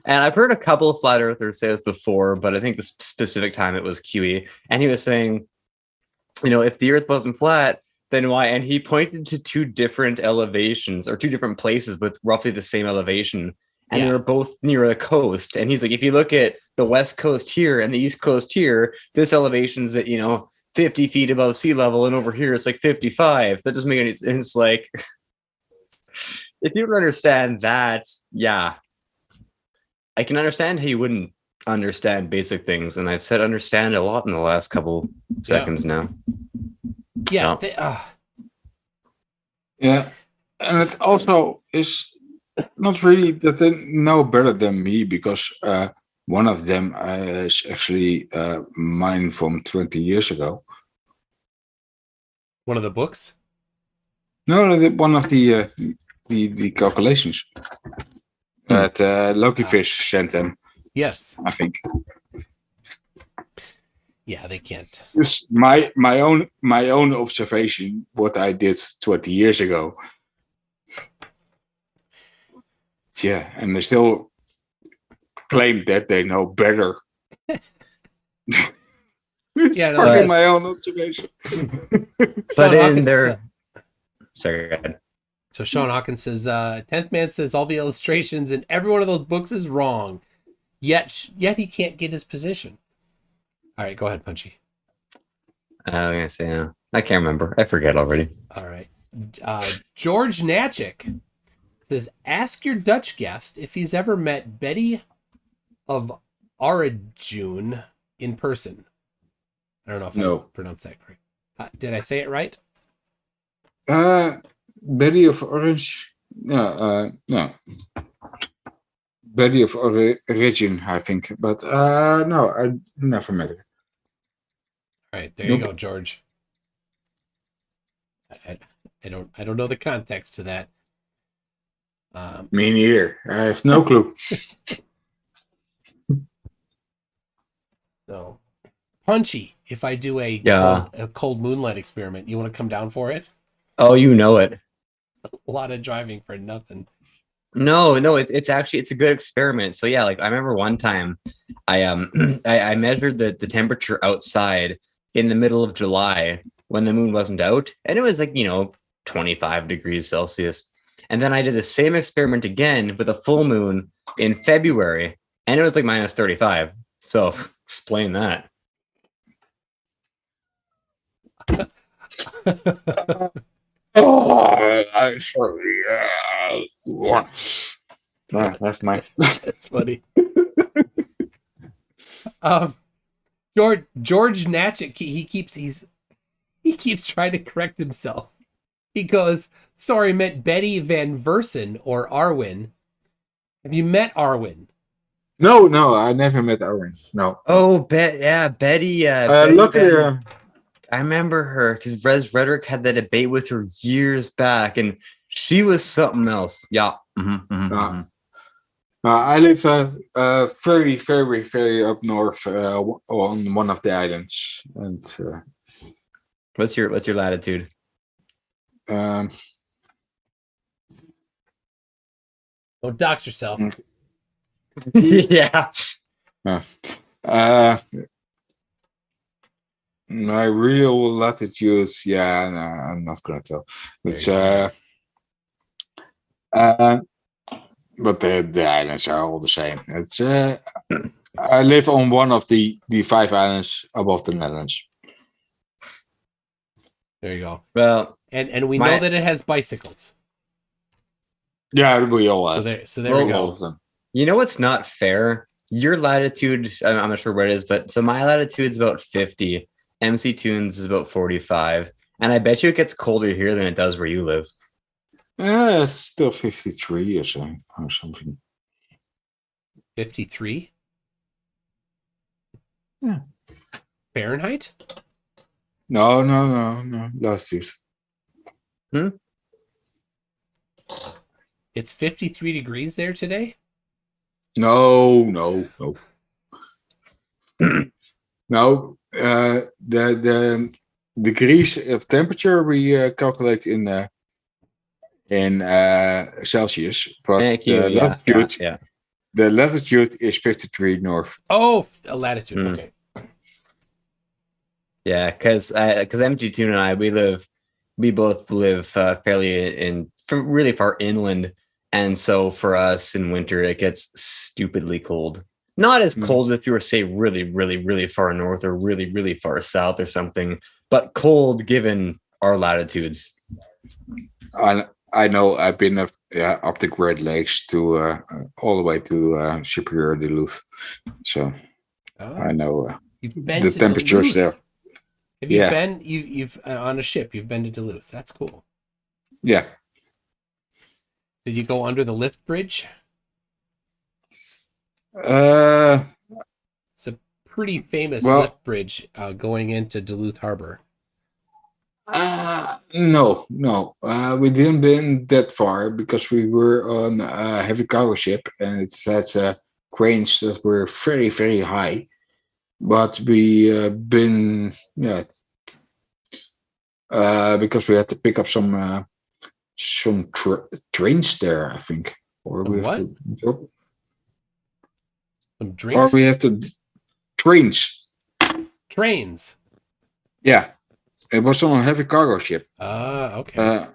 I've heard a couple of flat earthers say this before, but I think the specific time it was QE, and he was saying, if the Earth wasn't flat, then why? And he pointed to two different elevations or two different places with roughly the same elevation. And they were both near a coast. And he's like, if you look at the west coast here and the east coast here, this elevation's at, 50 feet above sea level. And over here, it's like 55. That doesn't make any sense. It's like, if you don't understand that, yeah, I can understand how you wouldn't understand basic things. And I've said understand a lot in the last couple seconds now. Yeah. Yeah. And it also is not really that they know better than me, because one of them is actually mine from 20 years ago. One of the books? No, one of the calculations that Loki Fish sent them. Yes, I think. Yeah, they can't. It's my own observation, what I did 20 years ago. Yeah, and they still claim that they know better. It's my own observation. But in their... Sorry, go ahead. So Sean Hawkins says, 10th Man says all the illustrations in every one of those books is wrong. Yet he can't get his position. All right, go ahead, Punchy. I was gonna say no. I can't remember. I forget already. All right. George Natchik says, ask your Dutch guest if he's ever met Betty of Arajun in person. I don't know if I pronounced that correct. Did I say it right? Betty of Orange. No. Betty of Origin, I think. But no, I never met her. All right, there you go, George. I don't know the context to that. Me neither. I have no clue. So, Punchy, if I do a cold moonlight experiment, you want to come down for it? Oh, you know it. A lot of driving for nothing. No, it's actually a good experiment. So yeah, like I remember one time I I measured the temperature outside in the middle of July when the moon wasn't out, and it was like 25 degrees Celsius. And then I did the same experiment again with a full moon in February, and it was like minus 35. So explain that. Oh, I'm sorry. That's my. That's funny. George Natchik, he keeps trying to correct himself. He goes, sorry, meant Betty Van Versen or Arwen. Have you met Arwen? No, I never met Arwen. No. Oh, Betty. Look at her. I remember her because Res Rhetoric had that debate with her years back, and she was something else. Yeah. I live very, very, very up north on one of the islands. And what's your latitude? Don't dox yourself. Yeah. My real latitude, I'm not gonna tell. It's but the islands are all the same. It's I live on one of the 5 islands above the Netherlands. There you go. Well, and we know that it has bicycles. Yeah, we all have. So there we go. You know what's not fair? Your latitude, I'm not sure where it is, but so my latitude is about 50. MC Tunes is about 45. And I bet you it gets colder here than it does where you live. It's still 53 or something. 53? Yeah. Fahrenheit? No. Latitude. It's 53 degrees there today? No. No. The degrees of temperature we calculate in Celsius, but the latitude is 53 north. Oh, a latitude. Okay. Yeah, because MG Tune and I we both live fairly really far inland, and so for us in winter it gets stupidly cold. Not as cold as if you were, say, really, really, really far north or really, really far south or something, but cold given our latitudes. I know. I've been up the Great Lakes to all the way to Superior Duluth, so I know the temperatures there. Have you been? You've on a ship. You've been to Duluth. That's cool. Yeah. Did you go under the lift bridge? It's a pretty famous lift bridge going into Duluth Harbor. No. We didn't been that far because we were on a heavy cargo ship and it had cranes that were very, very high. But we been because we had to pick up some trains there, I think, or we have to drop. Some drinks? Or we have to trains. Trains. Yeah, it was on a heavy cargo ship. Okay.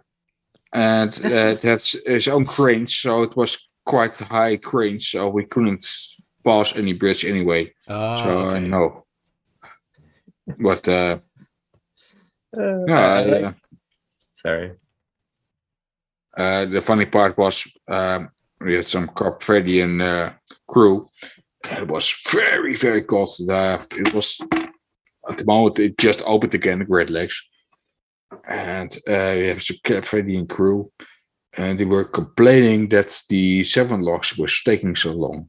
and it has its own cranes, so it was quite high cranes, so we couldn't pass any bridge anyway. Oh, So okay. no. But I yeah, like- Sorry. the funny part was we had some Cape Verdean crew. It was very, very cold. It was at the moment it just opened again, the Great Lakes, and we have some Cape Verdean crew, and they were complaining that the 7 locks was taking so long.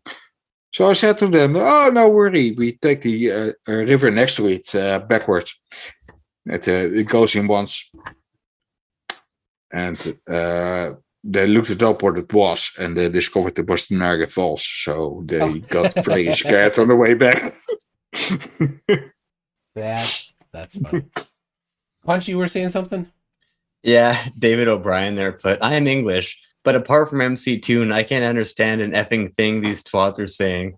So I said to them, "Oh, no worry, we take the river next to it backwards. It goes in once." And they looked it up what it was, and they discovered it was the Niagara Falls. So they got very scared on the way back. That's funny. Punch, you were saying something? Yeah, David O'Brien there put, I am English, but apart from MC Tune, I can't understand an effing thing these twats are saying.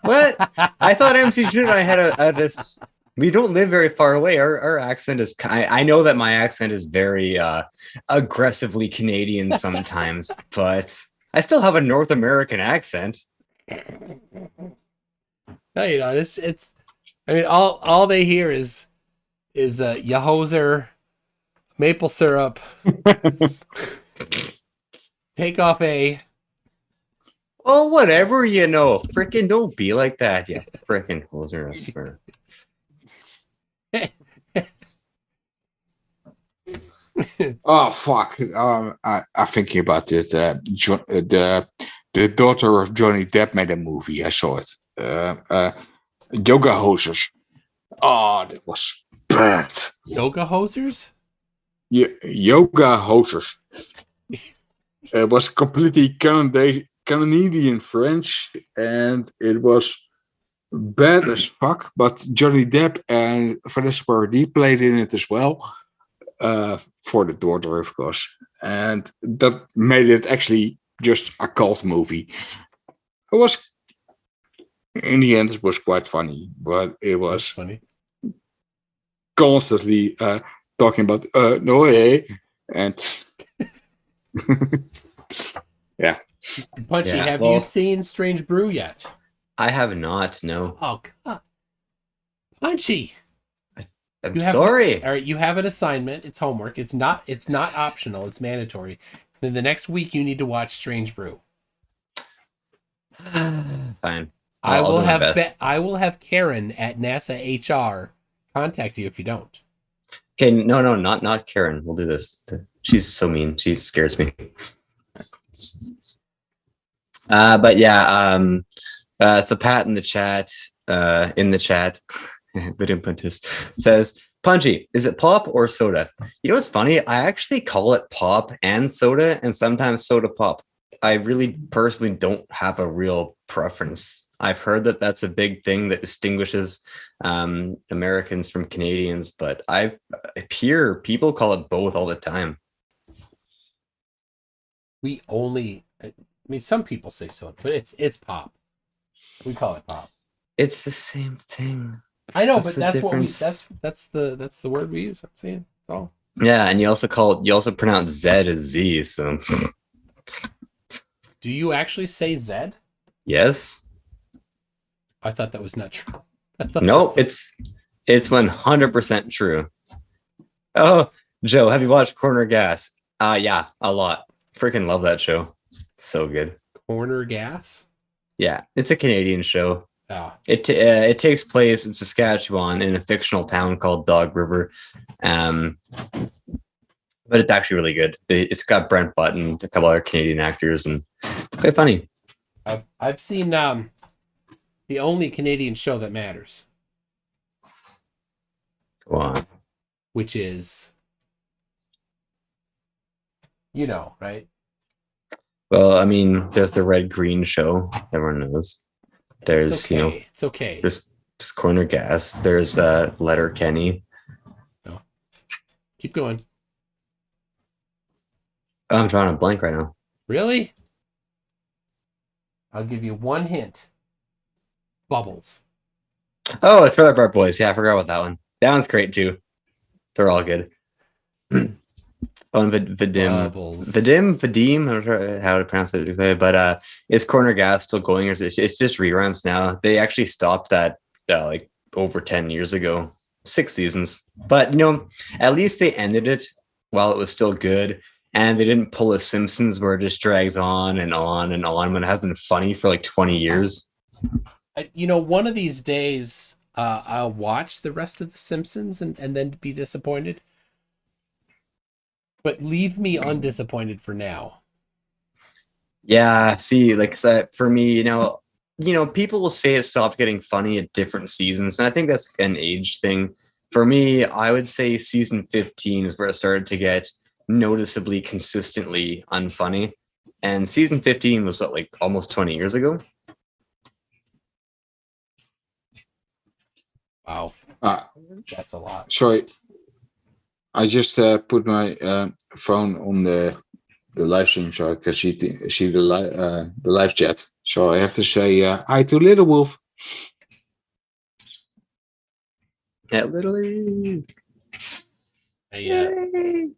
What? I thought MC Tune and I had this. We don't live very far away. Our accent is. I know that my accent is very aggressively Canadian sometimes, but I still have a North American accent. No, you know, it's. I mean, all they hear is Yahoser, maple syrup, take off a. Oh, whatever, you know. Frickin' don't be like that, you frickin' hoser, I swear. Oh fuck! I'm thinking about it. The daughter of Johnny Depp made a movie. I saw it. Yoga hosers. Oh, that was bad. Yoga hosers? Yoga hosers. It was completely Canadian French, and it was bad as fuck. But Johnny Depp and Vanessa Paradis played in it as well. For the daughter, of course, and that made it actually just a cult movie. It was, in the end, it was quite funny, but it was funny. Constantly talking about no way, and yeah. Punchy, Yeah, have well- you seen Strange Brew yet? I have not, no. Oh God, Punchy. I'm You have sorry. All right, you have an assignment. It's homework. It's not optional. It's mandatory. Then the next week you need to watch Strange Brew. Fine. I I'll will do my have best. I will have Karen at NASA HR contact you if you don't. Okay, no, not Karen. We'll do this. She's so mean. She scares me. But yeah, so Pat in the chat, says, Punchy, is it pop or soda? You know what's funny? I actually call it pop and soda, and sometimes soda pop. I really personally don't have a real preference. I've heard that that's a big thing that distinguishes Americans from Canadians, but I've hear people call it both all the time. I mean, some people say soda, but it's pop. We call it pop. It's the same thing. I know, That's but the that's what we difference. that's the word we use. I'm saying that's all. Yeah, and you also pronounce Z as Z, so Do you actually say Zed? yes. I thought that was not true. I thought No, that was- it's 100% true. Oh, Joe, have you watched Corner Gas? Yeah, a lot. Freaking love that show. It's so good. Corner gas. Yeah, it's a Canadian show. Ah, It takes place in Saskatchewan in a fictional town called Dog River, but it's actually really good. It's got Brent Button, a couple other Canadian actors, and it's quite funny. I've seen the only Canadian show that matters, Go on. which is, you know, right? Well, I mean, there's the Red Green Show. Everyone knows. There's It's okay. It's okay. there's just Corner Gas. There's Letter Kenny. Keep going. I'm drawing a blank right now. Really? I'll give you one hint. Bubbles. Oh, Trailer Park Boys. Yeah, I forgot about that one. That one's great too. They're all good. Bubbles. Vadim. I'm not sure how to pronounce it, but is Corner Gas still going, or is it's just reruns now? They actually stopped that like over 10 years ago, 6 seasons. But at least they ended it while it was still good, and they didn't pull a Simpsons where it just drags on and on and on when it has been funny for like 20 years. One of these days, I'll watch the rest of The Simpsons and then be disappointed. But leave me undisappointed for now. Yeah, see, like for me, people will say it stopped getting funny at different seasons, and I think that's an age thing. For me, I would say season 15 is where it started to get noticeably, consistently unfunny. And season 15 was like almost 20 years ago. Wow. That's a lot. Sorry. I just put my phone on the live stream so I can see the live chat. So I have to say hi to Little Wolf. Yeah, literally. I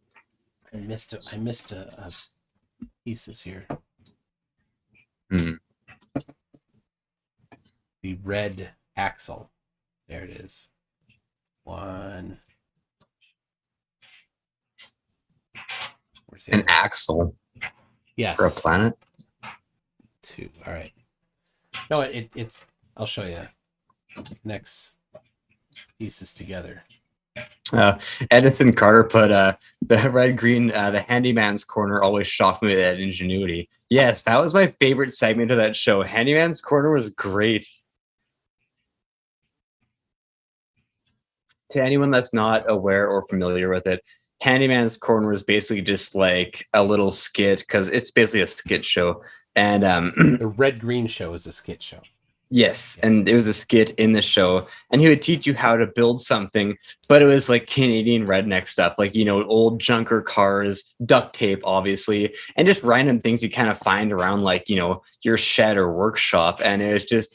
missed a pieces here. The red axle. There it is. 1. An axle. Yes. For a planet. 2. All right. No, it's. I'll show you. Next pieces together. Edison Carter put the red green the handyman's corner always shocked me with that ingenuity. Yes, that was my favorite segment of that show. Handyman's corner was great. To anyone that's not aware or familiar with it, Handyman's Corner is basically just like a little skit because it's basically a skit show. And the Red Green Show is a skit show. Yes, and it was a skit in the show, and he would teach you how to build something, but it was like Canadian redneck stuff, like old junker cars, duct tape, obviously, and just random things you kind of find around, like your shed or workshop, and it was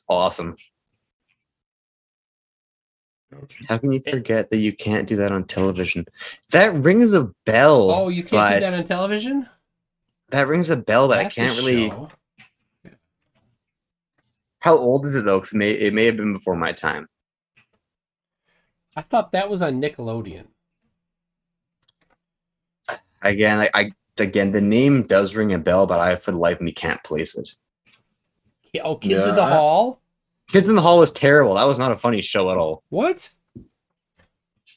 awesome. How can you forget that you can't do that on television? That rings a bell. Oh, you can't do that on television? That rings a bell, but I can't really. Show. How old is it though? Because it may have been before my time. I thought that was on Nickelodeon. Again, the name does ring a bell, but I, for the life of me, can't place it. Oh, Kids in the Hall? Kids in the Hall was terrible. That was not a funny show at all. What?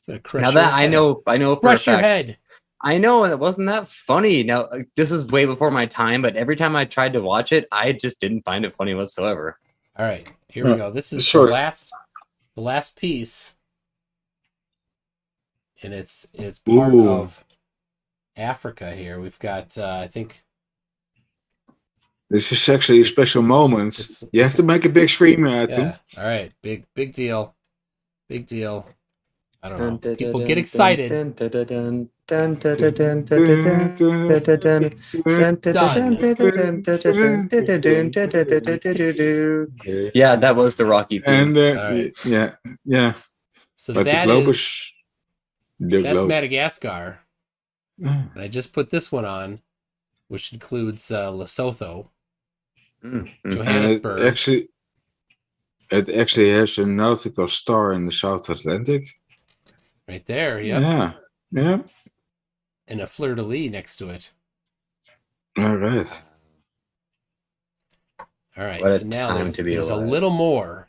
Now that I know crush your head. I know, and it wasn't that funny. Now, this was way before my time, but every time I tried to watch it, I just didn't find it funny whatsoever. All right, here we go. This is the last piece, and it's part of Africa. Here we've got, I think. This is actually a special moment. You have to make a big scream at them. All right, big deal, big deal. I don't know. People get excited. Yeah, that was the Rocky theme. And yeah. So but that's Madagascar. And I just put this one on, which includes Lesotho, Johannesburg. It actually has a nautical star in the South Atlantic. Right there, yeah. Yeah. And a fleur-de-lis next to it. All right. So now there's a little more.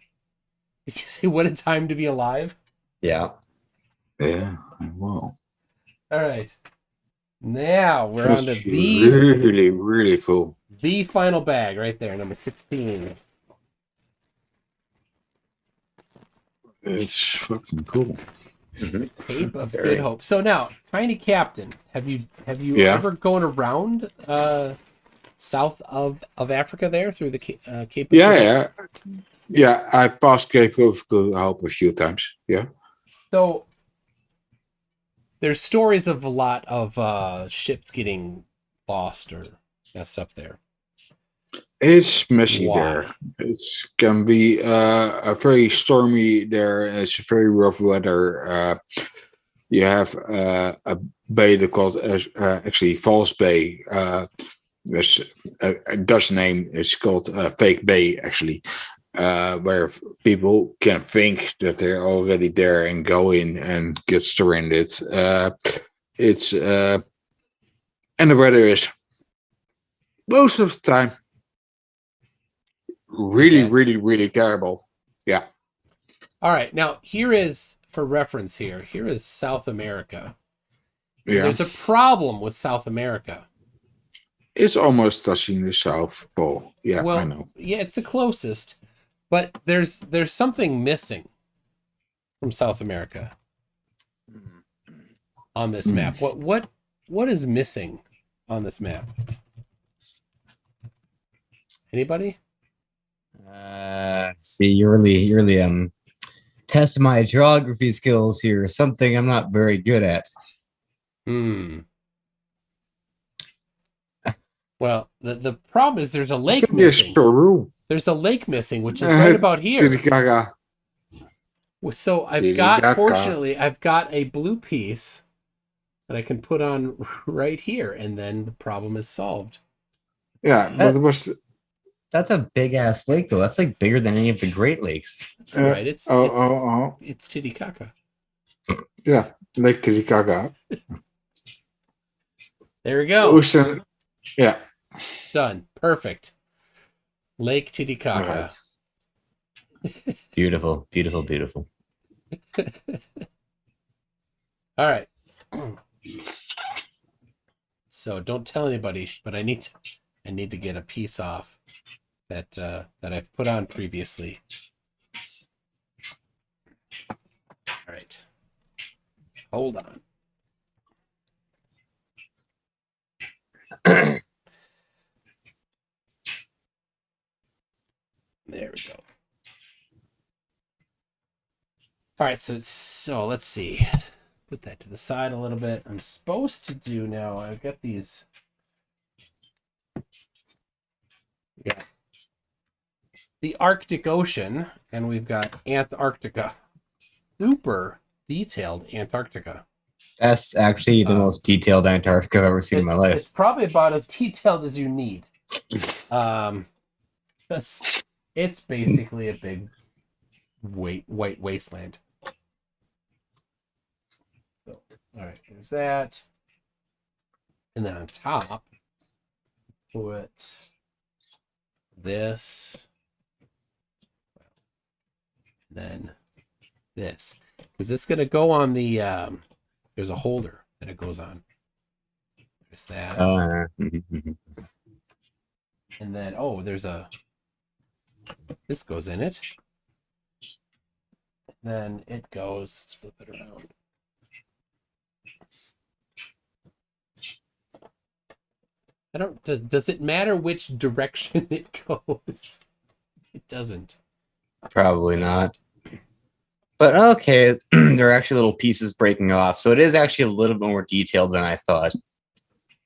Did you say what a time to be alive? Yeah. Yeah. Wow. All right. Now we're on to really, really cool. The final bag right there, number 16. It's fucking cool. Cape of Good Hope. So now, Tiny Captain, have you ever gone around south of Africa there through the Cape of Good Hope? Yeah. I passed Cape of Good Hope a few times. Yeah. So there's stories of a lot of ships getting lost or messed up there. It's messy there. It can be a very stormy there. It's very rough weather. You have a bay they called actually False Bay. There's a Dutch name is called Fake Bay actually, where people can think that they're already there and go in and get surrendered. It's and the weather is most of the time really, really, really terrible. Yeah. All right. Now, here is, for reference here is South America. Yeah. There's a problem with South America. It's almost touching the South Pole. Yeah, Well, I know. yeah, it's the closest, but there's something missing from South America on this map. What is missing on this map? Anybody? See, you really test my geography skills here. Something I'm not very good at. Well, the problem is there's a lake Yes, missing. Peru. There's a lake missing, which is right about here. Titicaca. So Titicaca. fortunately, I've got a blue piece that I can put on right here, and then the problem is solved. Yeah, but it was. That's a big ass lake, though. That's like bigger than any of the Great Lakes. That's right. It's Titicaca. Yeah, Lake Titicaca. There we go. Ocean. Yeah. Done. Perfect. Lake Titicaca. Right. Beautiful, beautiful, beautiful. All right. So don't tell anybody, but I need to get a piece off that I've put on previously. All right. Hold on. There we go. All right, so let's see. Put that to the side a little bit. I'm supposed to do now. I've got these. Yeah. The Arctic Ocean, and we've got Antarctica. Super detailed Antarctica. That's actually the most detailed Antarctica I've ever seen in my life. It's probably about as detailed as you need. It's basically a big white wasteland. So, all right, there's that. And then on top, put this. And then this. Because it's going to go on the... there's a holder that it goes on. There's that. And then, there's a... This goes in it. Then it goes... Let's flip it around. Does it matter which direction it goes? It doesn't. Probably not. But okay, there are actually little pieces breaking off. So it is actually a little bit more detailed than I thought.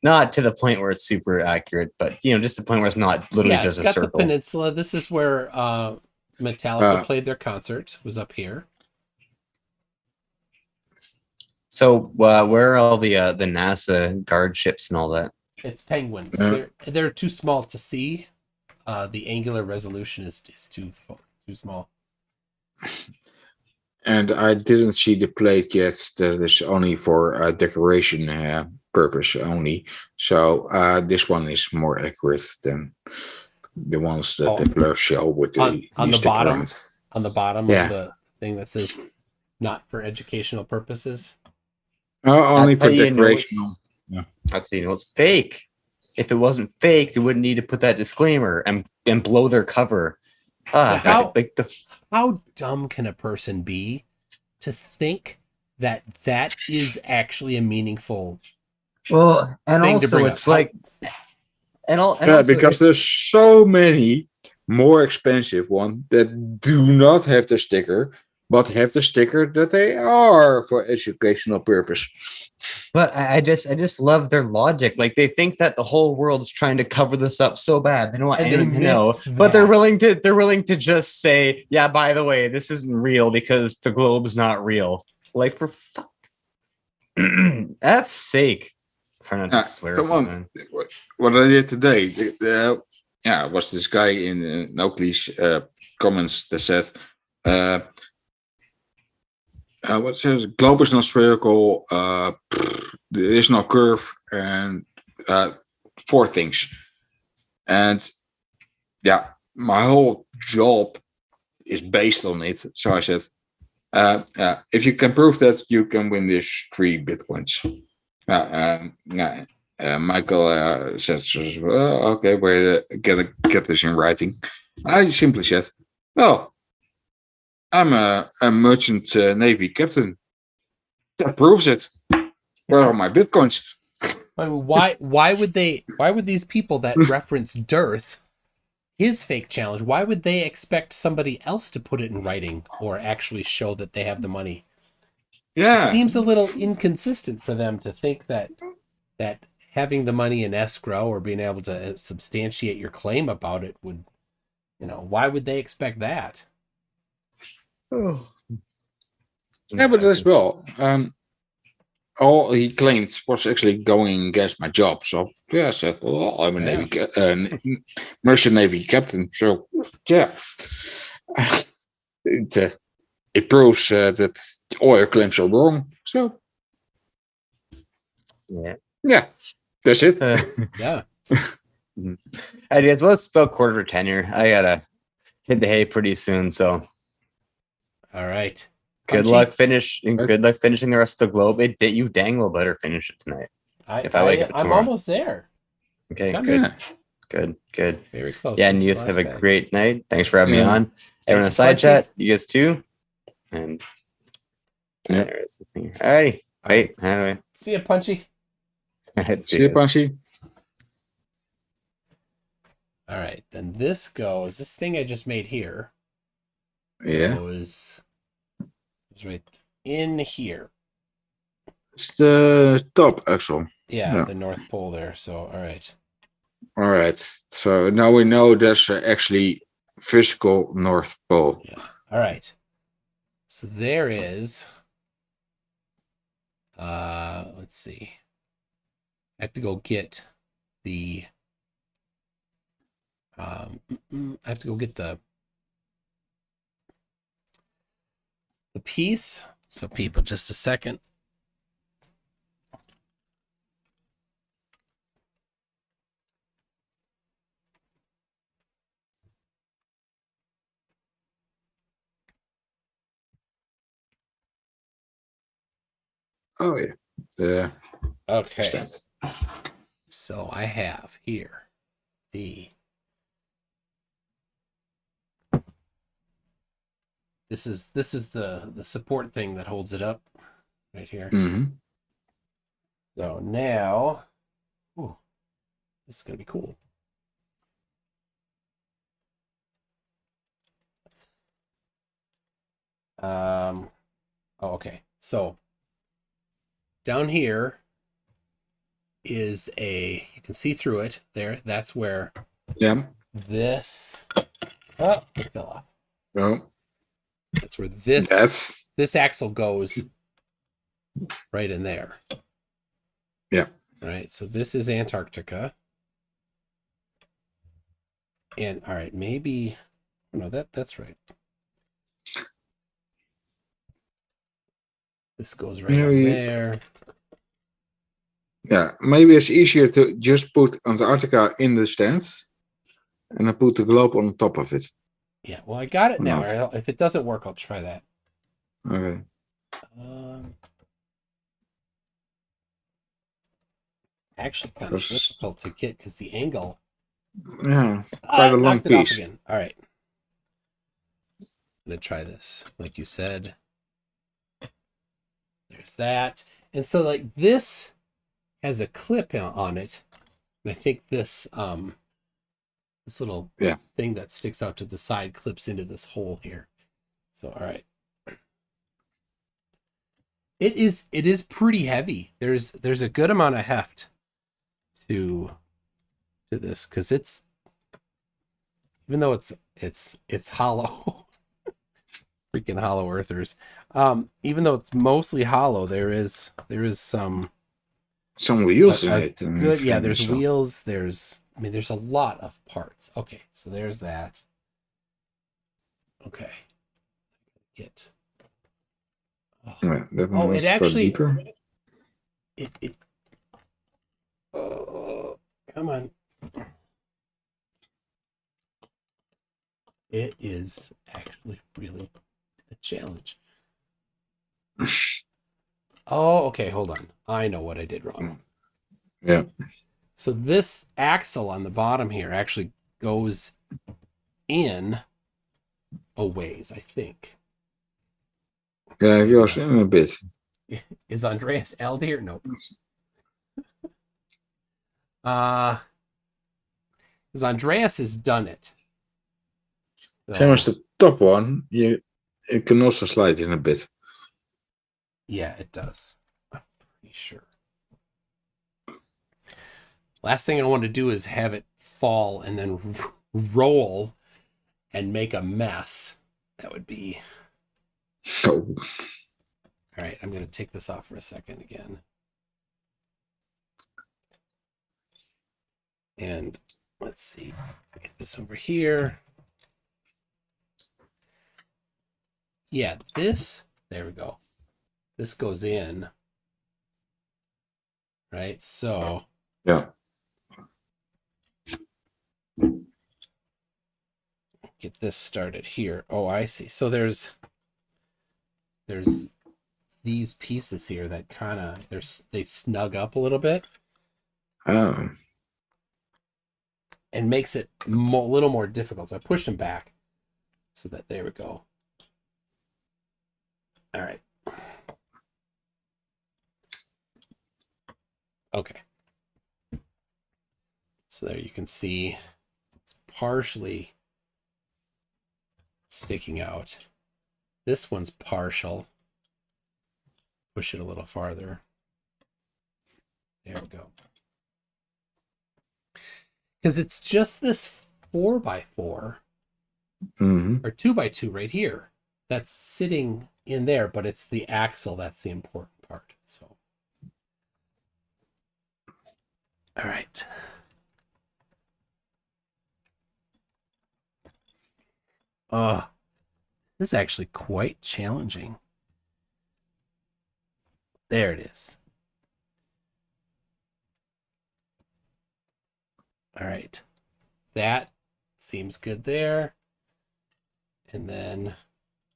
Not to the point where it's super accurate, but just the point where it's not literally just a circle. The peninsula. This is where Metallica played their concert. Was up here. So where are all the NASA guard ships and all that? It's penguins. They're too small to see. The angular resolution is too small. And I didn't see the plate yet. That is only for decoration purpose only. So this one is more accurate than the ones that the blur show with the on the bottom. Around. On the bottom of the thing that says "not for educational purposes." Only for decorational. That's how you know it's fake. If it wasn't fake, they wouldn't need to put that disclaimer and blow their cover. How dumb can a person be to think that is actually a meaningful? Well, and thing also it's like, because there's so many more expensive ones that do not have the sticker, but have the sticker that they are for educational purpose. But I just love their logic. Like they think that the whole world's trying to cover this up so bad. They don't want anyone to know. But they're willing to just say, yeah, by the way, this isn't real because the globe's not real. Like for fuck. F's sake. Try not to swear. Come on. sometimes. What I did today, was this guy in Oakley's comments that said, what says globe is not spherical, there is no curve, and 4 things. And yeah, my whole job is based on it. So I said, if you can prove that, you can win this 3 bitcoins. Michael says, okay, wait, get this in writing. I simply said, well, I'm a merchant navy captain. That proves it. Where are my bitcoins? I mean, why would these people that reference Dearth, his fake challenge, why would they expect somebody else to put it in writing or actually show that they have the money? Yeah. It seems a little inconsistent for them to think that having the money in escrow or being able to substantiate your claim about it would, why would they expect that? Yeah, but as well, all he claimed was actually going against my job. So yeah, I said, well, I'm a merchant navy captain. So yeah, it proves that all your claims are wrong. So yeah, that's it. Yeah. I did. Well, it's about 9:45 here. I gotta hit the hay pretty soon. So All right. good Punchy. luck finishing the rest of the globe. You dang well better finish it tonight. If I wake up I'm tomorrow. almost there. Okay, Come good. Yeah. Good. Very close. Yeah, This and is you the guys have last a bag. great night. Thanks for having me Yeah. on. Everyone in the side Punchy. chat, you guys too. And Yeah. there's the thing. All right. Wait. Anyway. See ya, Punchy. See you, Pansy. All right. Then this thing I just made here Yeah, goes right in here. it's the top axle. Yeah, Yeah. the North Pole there. So, all right. All right. So now we know there's actually physical North Pole. Yeah. All right. So there is, let's see. I have to go get the, I have to go get the piece. So people, just a second. Oh yeah. Yeah. Okay. Stands. So I have here this is the support thing that holds it up right here. Mm-hmm. So now, this is gonna be cool. Okay. So down here is you can see through it there. That's where Yeah. this, it fell off. No. That's where this axle goes right in there. Yeah. All right. So this is Antarctica. And all right, maybe, no, that's right. This goes right on there. Yeah, maybe it's easier to just put Antarctica in the stands and then put the globe on top of it. Yeah, well, I got it now. Nice. If it doesn't work, I'll try that. Okay. Actually, kind of difficult to get because the angle. Yeah, quite a long knocked it off piece. again. All right. I'm going to try this, like you said. There's that. And so, like, this has a clip on it. And I think this this little thing that sticks out to the side clips into this hole here. So, all right. It is pretty heavy. There's a good amount of heft to this, because it's, even though it's hollow, freaking hollow earthers. Even though it's mostly hollow, there is some wheels in a it. and good, yeah, everything, there's so- wheels, there's a lot of parts. Okay, so there's that. Okay. Get. Yeah, that Oh, one it was quite actually deeper. it oh, come on. It is actually really a challenge. Oh, okay, hold on. I know what I did wrong. Yeah. So this axle on the bottom here actually goes in a ways, I think. Yeah, Maybe yours not. in a bit. Is Andreas Eld here? Nope. Because Andreas has done it. Same as So, the top one, it can also slide in a bit. yeah, it does. I'm pretty sure. Last thing I want to do is have it fall and then roll and make a mess. That would be... Oh, All right, I'm going to take this off for a second again. And let's see. Get this over here. Yeah, this, there we go. This goes in. Right, so yeah. get this started here. Oh, I see. So there's these pieces here that kind of they snug up a little bit Oh, and makes it a little more difficult. So I push them back so that there we go. All right. Okay. So there you can see it's partially sticking out. This one's partial. Push it a little farther. There we go. Because it's just this 4x4 mm-hmm. or 2x2 right here that's sitting in there, but it's the axle that's the important part. So, all right. This is actually quite challenging. There it is. All right. That seems good there. And then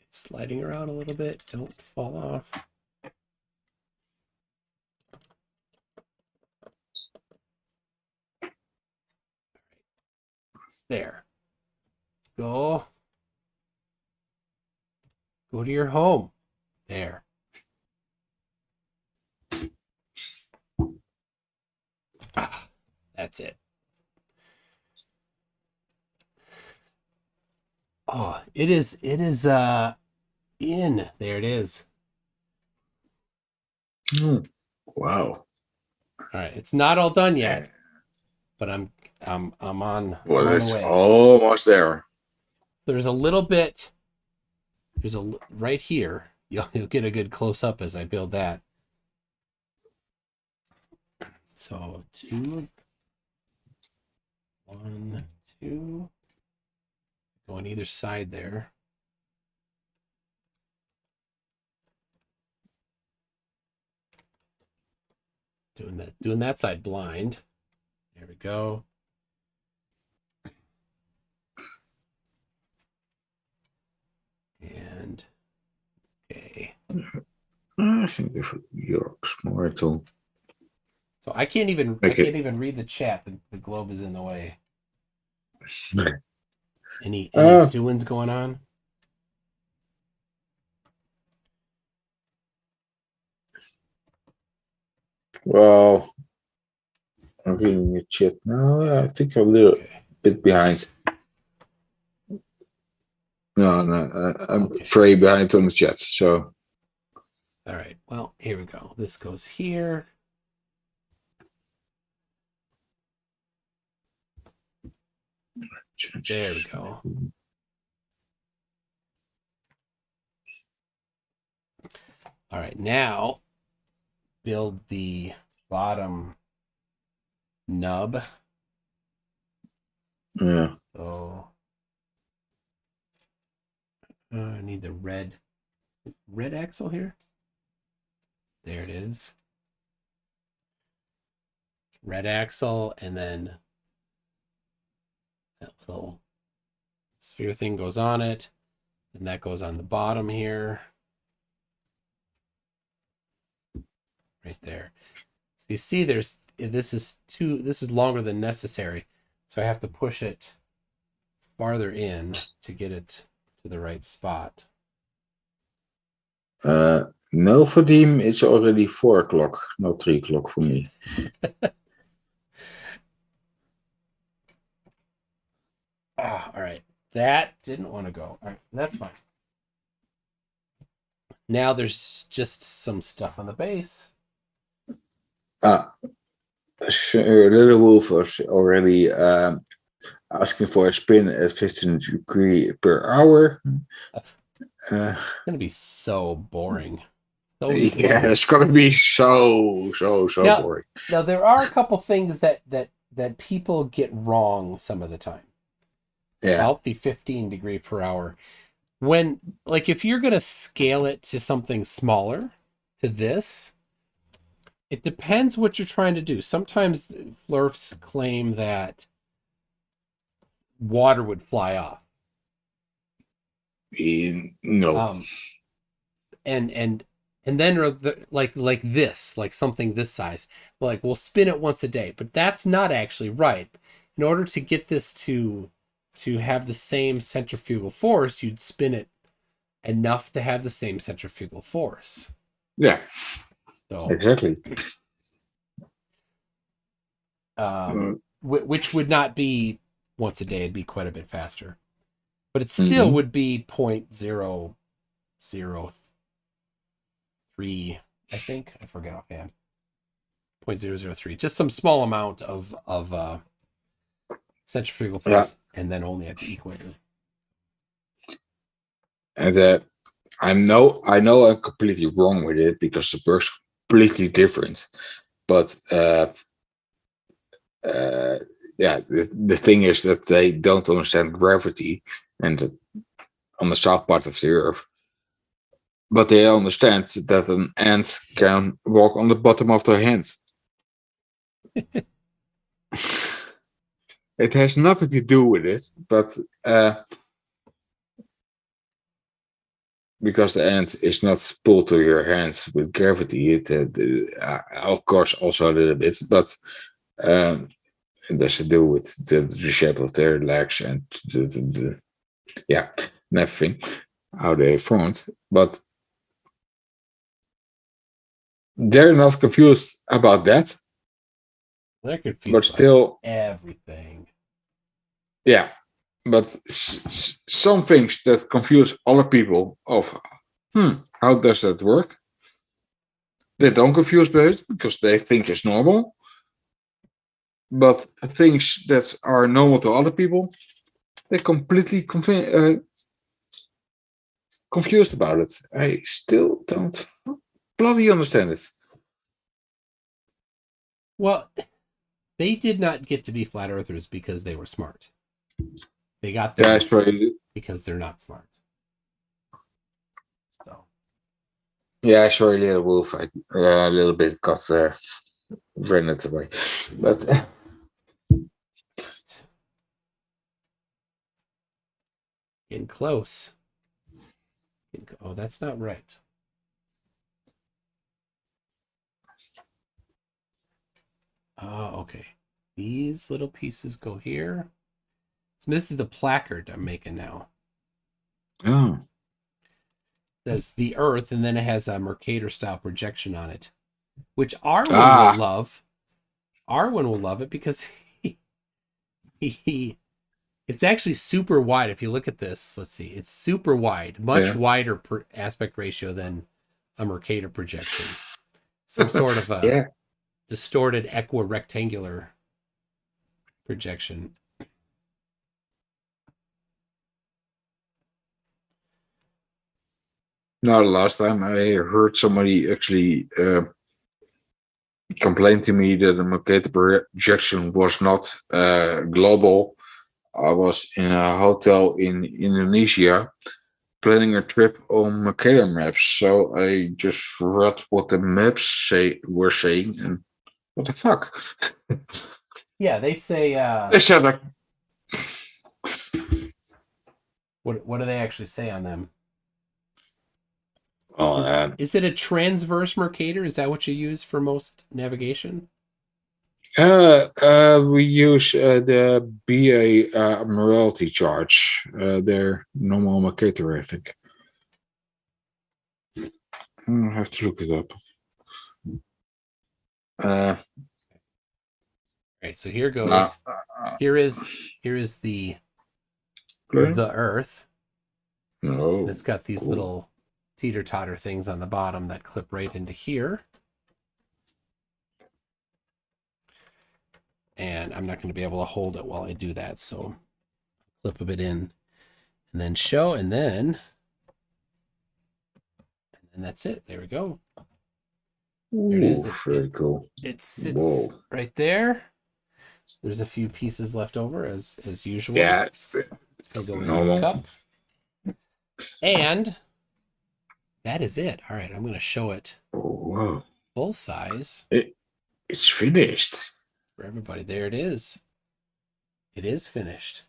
it's sliding around a little bit. Don't fall off. There. Go to your home. There. Ah, that's it. Oh, it is in. There it is. Oh, wow. All right. It's not all done yet, but I'm on Well, the it's way. almost there. There's a little bit. There's a right here. You'll get a good close up as I build that. So 2, 1, 2. Go on either side there. Doing that side blind. There we go. And okay. I think if York's more too. So I can't even read the chat. The globe is in the way. Any doings going on? Well, I'm reading your chat now. Yeah, I think I'm a little bit behind. No, I'm very behind on the chat. So, all right. Well, here we go. This goes here. There we go. All right, now build the bottom nub. Yeah. So I need the red axle here. There it is. Red axle, and then that little sphere thing goes on it, and that goes on the bottom here. Right there. So you see this is longer than necessary. So I have to push it farther in to get it to the right spot. No, for Deem, it's already 4 o'clock, not 3 o'clock for me. All right. That didn't want to go. All right, that's fine. Now there's just some stuff on the base. Little Wolf was already asking for a spin at 15 degrees per hour. It's gonna be so boring. So Yeah, it's gonna be so boring. Now there are a couple things that people get wrong some of the time. Yeah. About the 15 degree per hour. When, like, if you're going to scale it to something smaller, to this, it depends what you're trying to do. Sometimes flurfs claim that water would fly off. No. And then like this, like something this size, like we'll spin it once a day, but that's not actually right. In order to get this to have the same centrifugal force, you'd spin it enough to have the same centrifugal force. Yeah. So exactly. Which would not be once a day, it'd be quite a bit faster. But it still would be 0.003, I think. I forget offhand. 0.003. Just some small amount of centrifugal force, and then only at the equator. And I know I'm completely wrong with it because it works completely different. But the thing is that they don't understand gravity and on the south part of the Earth. But they understand that an ant can walk on the bottom of their hand. It has nothing to do with it, but because the ant is not pulled to your hands with gravity, it of course also a little bit, but it has to do with the shape of their legs and and everything, how they formed. But they're not confused about that. They're confused, but still everything. Yeah, but some things that confuse other people of how does that work? They don't confuse it because they think it's normal. But things that are normal to other people, they're completely confused about it. I still don't bloody understand it. Well, they did not get to be flat earthers because they were smart. They got there because they're not smart. So. Yeah, sorry, Little Wolf. I a little bit got ran it away, but getting close. Oh, that's not right. Oh, okay. These little pieces go here. So this is the placard I'm making now. Oh. It says the Earth, and then it has a Mercator style projection on it, which Arwen will love. Arwen will love it because it's actually super wide. If you look at this, let's see, it's super wide, much wider per aspect ratio than a Mercator projection. Some sort of a distorted equirectangular projection. No, the last time I heard somebody actually complain to me that the Mercator projection was not global. I was in a hotel in Indonesia planning a trip on Mercator maps, so I just read what the maps were saying, and what the fuck? Yeah, they say They said like, what do they actually say on them? oh, Is it a transverse Mercator? Is that what you use for most navigation? we use the BA Admiralty charge, their normal Mercator, I think. I have to look it up. Right, so here goes. Here is the Earth. No. It's got these little teeter-totter things on the bottom that clip right into here. And I'm not going to be able to hold it while I do that, so clip a bit in and then show, and then that's it. There we go. There it is. Very cool. It sits right there. There's a few pieces left over as usual. Yeah. They go in the cup. And that is it. All right, I'm going to show it full size. It's finished. For everybody. There it is. It is finished.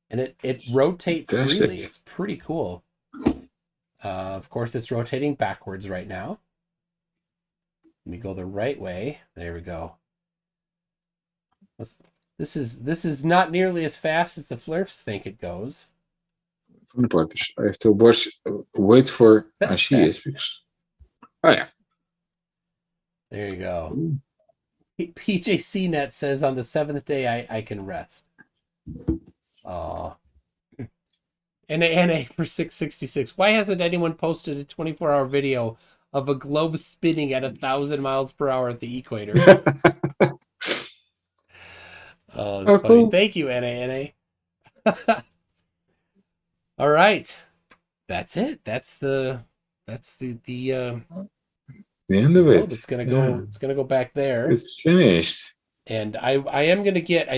And it rotates freely. It's pretty cool. Of course, it's rotating backwards right now. Let me go the right way. There we go. This is not nearly as fast as the Flurfs think it goes. Funny part is I have to wait for I see it because. Oh yeah. There you go. PJC Net says on the 7th day I can rest. Aw. NA for 666. Why hasn't anyone posted a 24-hour video of a globe spinning at 1,000 miles per hour at the equator? Oh, that's funny. Cool. Thank you, NA. All right. That's it. That's the end of it. It's gonna go. Yeah. It's gonna go back there. It's finished. And I am gonna get. I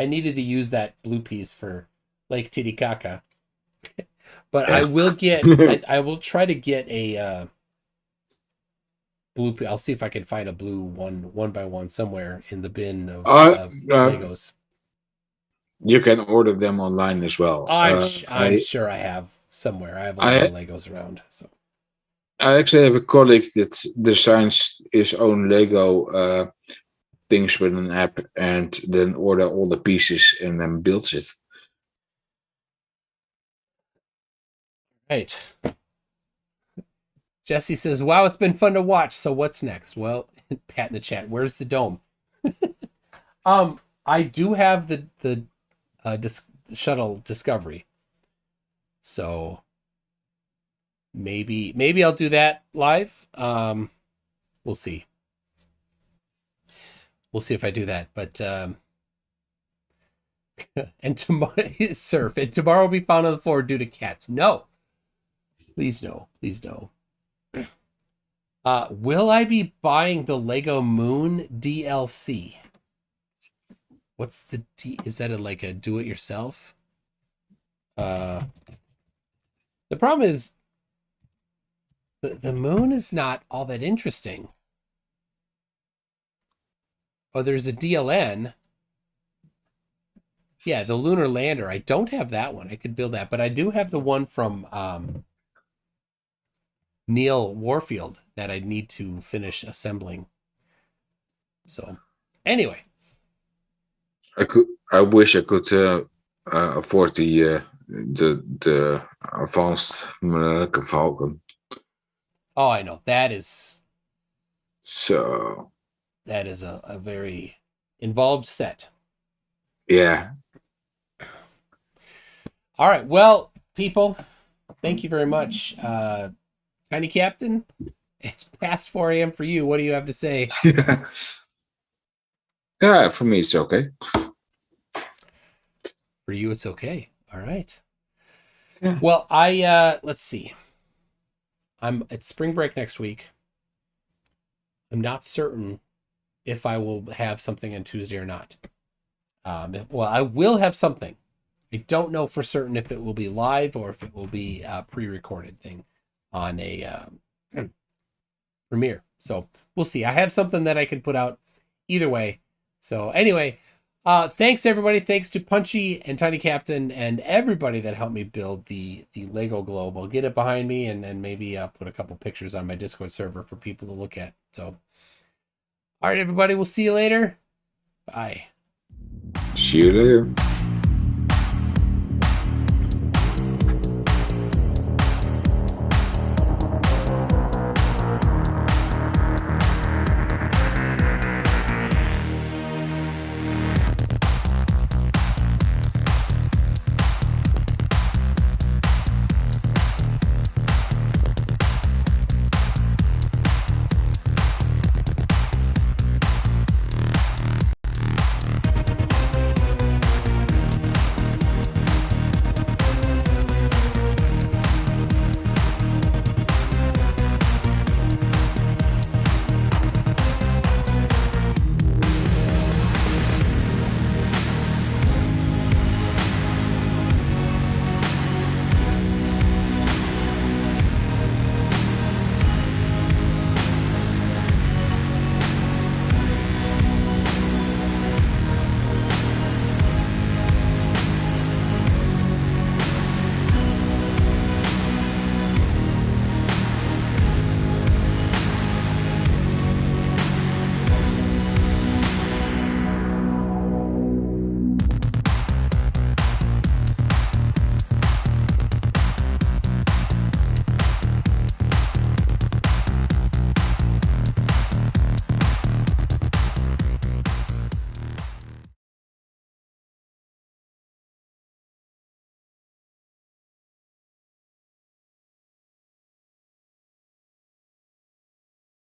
needed to use that blue piece for Lake Titicaca, but yeah. I will get. I will try to get a blue. I'll see if I can find a blue one by one somewhere in the bin of Legos. You can order them online as well. I'm sure I have somewhere. I have a lot of Legos around. So I actually have a colleague that designs his own Lego things with an app and then order all the pieces and then builds it. Right. Jesse says, "Wow, it's been fun to watch. So what's next?" Well, Pat in the chat, where's the dome? I do have the shuttle Discovery, so maybe I'll do that live. We'll see. We'll see if I do that. But and tomorrow surf and tomorrow will be found on the floor due to cats. No, please no, please no. Will I be buying the Lego Moon DLC? What's the is that like a do-it-yourself? The problem is the moon is not all that interesting. Oh, there's a DLN. Yeah, the lunar lander. I don't have that one. I could build that, but I do have the one from Neil Warfield that I need to finish assembling. So, anyway. I wish I could afford the advanced Millennium Falcon. Oh, I know. That is a very involved set. Yeah. All right. Well, people, thank you very much. Tiny Captain, it's past 4 a.m. for you. What do you have to say? Yeah, for me, it's okay. For you, it's okay. All right. Yeah. Well, let's see. It's spring break next week. I'm not certain if I will have something on Tuesday or not. Well, I will have something. I don't know for certain if it will be live or if it will be a pre-recorded thing on a premiere. So we'll see. I have something that I can put out either way. So anyway, thanks everybody. Thanks to Punchy and Tiny Captain and everybody that helped me build the Lego globe. I'll get it behind me and then maybe put a couple pictures on my Discord server for people to look at. So, all right, everybody. We'll see you later. Bye. See you later.